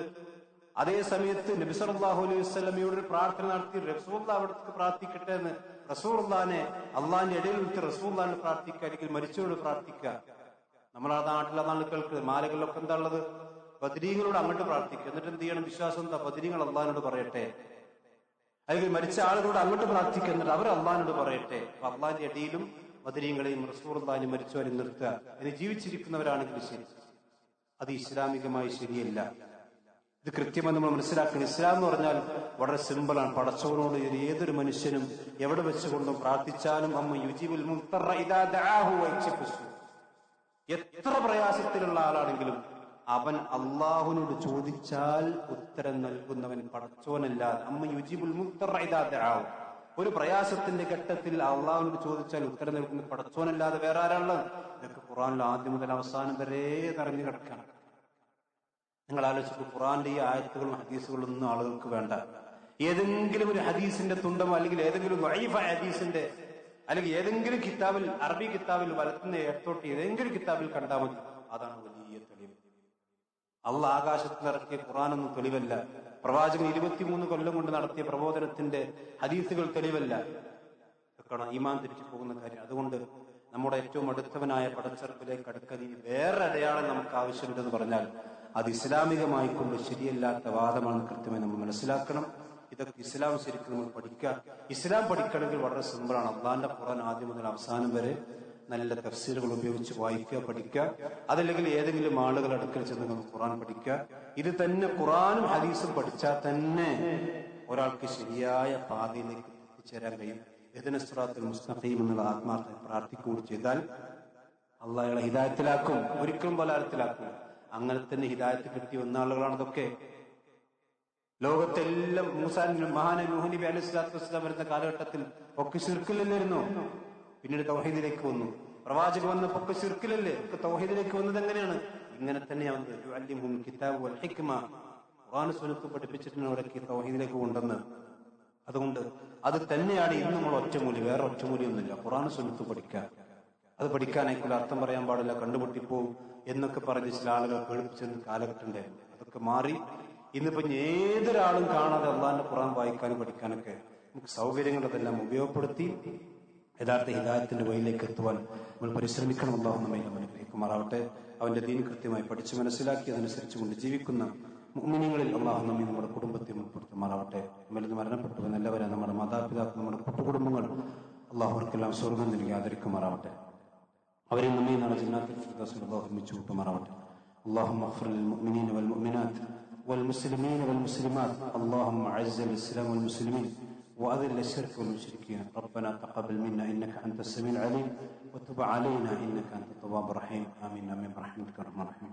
അതേ സമയത്ത് നബി സല്ലല്ലാഹു അലൈഹി വസല്ലമയോട് ഒരു പ്രാർത്ഥന നടത്തി, റസൂലുള്ളാഹി അവിടേക്ക് പ്രാർത്ഥിക്കട്ടെ എന്ന്. റസൂലുള്ളാഹിനെ അള്ളാഹിന്റെ ഇടയിൽ വിട്ട് റസൂലുള്ളാഹിനെ പ്രാർത്ഥിക്കുക, അല്ലെങ്കിൽ മരിച്ചവരോട് പ്രാർത്ഥിക്കുക. നമ്മളെ നാട്ടിലെ നാളുകൾക്ക് മാലകളിലൊക്കെ എന്താ ഉള്ളത്? ബദരീങ്ങളോട് അങ്ങോട്ട് പ്രാർത്ഥിക്കുക. എന്നിട്ട് എന്ത് ചെയ്യണം? വിശ്വാസം എന്താ? ബദരീങ്ങൾ അള്ളാഹിനോട് പറയട്ടെ. അല്ലെങ്കിൽ മരിച്ച ആളുകളോട് അങ്ങോട്ട് പ്രാർത്ഥിക്കുക, എന്നിട്ട് അവർ അള്ളാഹിനോട് പറയട്ടെ. അപ്പൊ അള്ളാഹിന്റെ ഇടയിലും ബദരീങ്ങളെയും റസൂലുള്ളാഹിനെയും മരിച്ചവരെയും നിർത്തുക. ഇനി ജീവിച്ചിരിക്കുന്നവരാണെങ്കിൽ ശരി, അത് ഇസ്ലാമികമായി ശരിയല്ല. ഇത് കൃത്യമായി നമ്മൾ മനസ്സിലാക്കണം. ഇസ്ലാം എന്ന് പറഞ്ഞാൽ വളരെ സിമ്പിളാണ്. പടച്ചവനോട് ഏതൊരു മനുഷ്യനും എവിടെ വെച്ചുകൊണ്ടും പ്രാർത്ഥിച്ചാലും അമ്മ യുജീബുൽ മുദ്തറ ഇദാ ദഅാഹു വയക്ഷിഫു. എത്ര പ്രയാസത്തിലുള്ള ആളാണെങ്കിലും അവൻ അള്ളാഹുവിനോട് ചോദിച്ചാൽ ഉത്തരം നൽകുന്നവൻ പടച്ചോനല്ല. അമ്മ യുജീബുൽ മുദ്തറ ഇദാ ദഅാഹു. ഒരു പ്രയാസത്തിന്റെ ഘട്ടത്തിൽ അള്ളാഹുവിനോട് ചോദിച്ചാൽ ഉത്തരം നൽകുന്ന പടച്ചോനല്ലാതെ വേറെ ആരാളുള്ളത്? ഇതൊക്കെ ഖുർആനിൽ ആദ്യം മുതൽ അവസാനം വരെ നിറഞ്ഞു കിടക്കണം. നിങ്ങൾ ആലോചിച്ചു, ഖുർആന്റെ ഈ ആയത്തുകളും ഹദീസുകളും ഒന്നും ആളുകൾക്ക് വേണ്ട. ഏതെങ്കിലും ഒരു ഹദീസിന്റെ തുണ്ടമോ അല്ലെങ്കിൽ ഏതെങ്കിലും ദഈഫായ ഹദീസിന്റെ അല്ലെങ്കിൽ ഏതെങ്കിലും കിതാബിൽ, അറബി കിതാബിൽ വലത്തുന്ന ഏത്തോട്ട് ഏതെങ്കിലും കിതാബിൽ കണ്ടാൽ മതി. അതാണ് വലിയ തെളിവ്. അള്ളാഹ് ആകാശത്തിൽ ഇറക്കിയ ഖുർആനൊന്നും തെളിവല്ല. പ്രവാചകൻ 23 കൊല്ലം കൊണ്ട് നടത്തിയ പ്രബോധനത്തിന്റെ ഹദീസുകൾ തെളിവല്ല. ഇതൊക്കെയാണ് ഈമാൻ തെറ്റിപ്പോകുന്ന കാര്യം. അതുകൊണ്ട് നമ്മുടെ ഏറ്റവും അടുത്തവനായ പടച്ചറപ്പിലേക്ക് അടുക്കാൻ ഇനി വേറെ അടയാളം നമുക്ക് ആവശ്യമുണ്ടെന്ന് പറഞ്ഞാൽ അത് ഇസ്ലാമികമായി കൊണ്ട് ശരിയല്ലാത്ത വാദമാണെന്ന് കൃത്യമായി നമ്മൾ മനസ്സിലാക്കണം. ഇതൊക്കെ ഇസ്ലാം ശരിക്കും നമ്മൾ പഠിക്കുക. ഇസ്ലാം പഠിക്കണമെങ്കിൽ വളരെ സിമ്പിളാണ്. അള്ളാഹിന്റെ ഖുർആൻ ആദ്യം മുതൽ അവസാനം വരെ നല്ല തഫ്സീറുകൾ ഉപയോഗിച്ച് വായിക്കുക, പഠിക്കുക. അതല്ലെങ്കിൽ ഏതെങ്കിലും ആളുകൾ അടുക്കൽ ചെന്ന് നമ്മൾ ഖുർആൻ പഠിക്കുക. ഇത് തന്നെ ഖുർആനും ഹദീസും പഠിച്ചാൽ തന്നെ ഒരാൾക്ക് ശരിയായ പാതയിലേക്ക് എത്തിച്ചേരാൻ കഴിയും. ഇഹ്ദിന സിറാത്തുൽ മുസ്തഖീം എന്നുള്ള ആത്മാർത്ഥ പ്രാർത്ഥിക്കുകയും ചെയ്താൽ അള്ളാഹ് അയാളെ ഹിദായത്തിലാക്കും, ഒരിക്കലും ബലാലത്തിലാക്കും. അങ്ങനെ തന്നെ ഹിദായത്ത് കിട്ടിയ ഒന്നാളുകളാണ് ഇതൊക്കെ. ലോകത്തെല്ലാം മഹാനായ നൂഹ് നബി അലൈഹി സ്വലാത്തു വസ്സലാം വരുന്ന കാലഘട്ടത്തിൽ ഒക്കെ ശിർക്കിലല്ലായിരുന്നു. പിന്നീട് തൗഹീദിലേക്ക് വന്നു. പ്രവാചക വന്നപ്പോ ഒക്കെ ശിർക്കിലല്ലേ, ഒക്കെ തൗഹീദിലേക്ക് വന്നത് എങ്ങനെയാണ്? ഇങ്ങനെ തന്നെയാണ് യുഅല്ലിമുഹുൽ കിതാബ വൽ ഹിക്മ. ഖുർആൻ സുന്നത്ത് പഠിപ്പിച്ചിട്ടാണ് അവരൊക്കെ തൗഹീദിലേക്ക് കൊണ്ടുവന്ന്. അതുകൊണ്ട് അത് തന്നെയാണ് ഇന്ന് നമ്മൾ ഒറ്റമൂലി, വേറെ ഒറ്റമൂലിയൊന്നുമില്ല. ഖുർആൻ സുന്നത്ത് പഠിക്കുക. അത് പഠിക്കാനായിക്കുള്ള അർത്ഥം പറയാൻ പാടില്ല, കണ്ടുപൊട്ടിപ്പോവും എന്നൊക്കെ പറഞ്ഞ് ചില ആളുകൾ പേടിപ്പിച്ചിരുന്ന കാലഘട്ടം ഉണ്ടായിരുന്നു. അതൊക്കെ മാറി ഇന്നിപ്പോ ഏതൊരാളും കാണാതെ അള്ളാഹിന്റെ ഖുർആൻ വായിക്കാനും പഠിക്കാനൊക്കെ നമുക്ക് സൗകര്യങ്ങളതെല്ലാം ഉപയോഗപ്പെടുത്തി യഥാർത്ഥ ഹിദായത്തിന്റെ വഴിയിലേക്ക് എത്തുവാൻ നമ്മൾ പരിശ്രമിക്കണം. അല്ലാഹു നമ്മെ അനുഗ്രഹിക്കുമാറാവട്ടെ. അവന്റെ ദീൻ കൃത്യമായി പഠിച്ചു മനസ്സിലാക്കി അതനുസരിച്ച് കൊണ്ട് ജീവിക്കുന്ന മുഅ്മിനീങ്ങളിൽ അല്ലാഹു നമ്മെ നമ്മുടെ കുടുംബത്തെ ഉൾപ്പെടുത്തുമാറാവട്ടെ. നമ്മളിൽ നിന്ന് മരണപ്പെട്ടവൻ എല്ലാവരും നമ്മുടെ മാതാപിതാക്കൾ, നമ്മുടെ കൂട്ടുകുടുംബങ്ങൾ അല്ലാഹു അവർക്കെല്ലാം സ്വർഗ്ഗം നൽകി ആദരിക്കുമാറാവട്ടെ. അവരെ നമ്മെ നാളെ ജന്നാത്തുൽ ഫിർദൗസിൽ അല്ലാഹു ഒരുമിച്ച് കൂട്ടുമാറാവട്ടെ. اللهم اغفر للمؤمنين والمؤمنات والمسلمين والمسلمات. اللهم اعز الاسلام والمسلمين واذل الشرك والمشركين. ربنا تقبل منا انك انت السميع العليم وتب علينا انك انت التواب الرحيم. امين امين برحمتك يا ارحم الراحمين.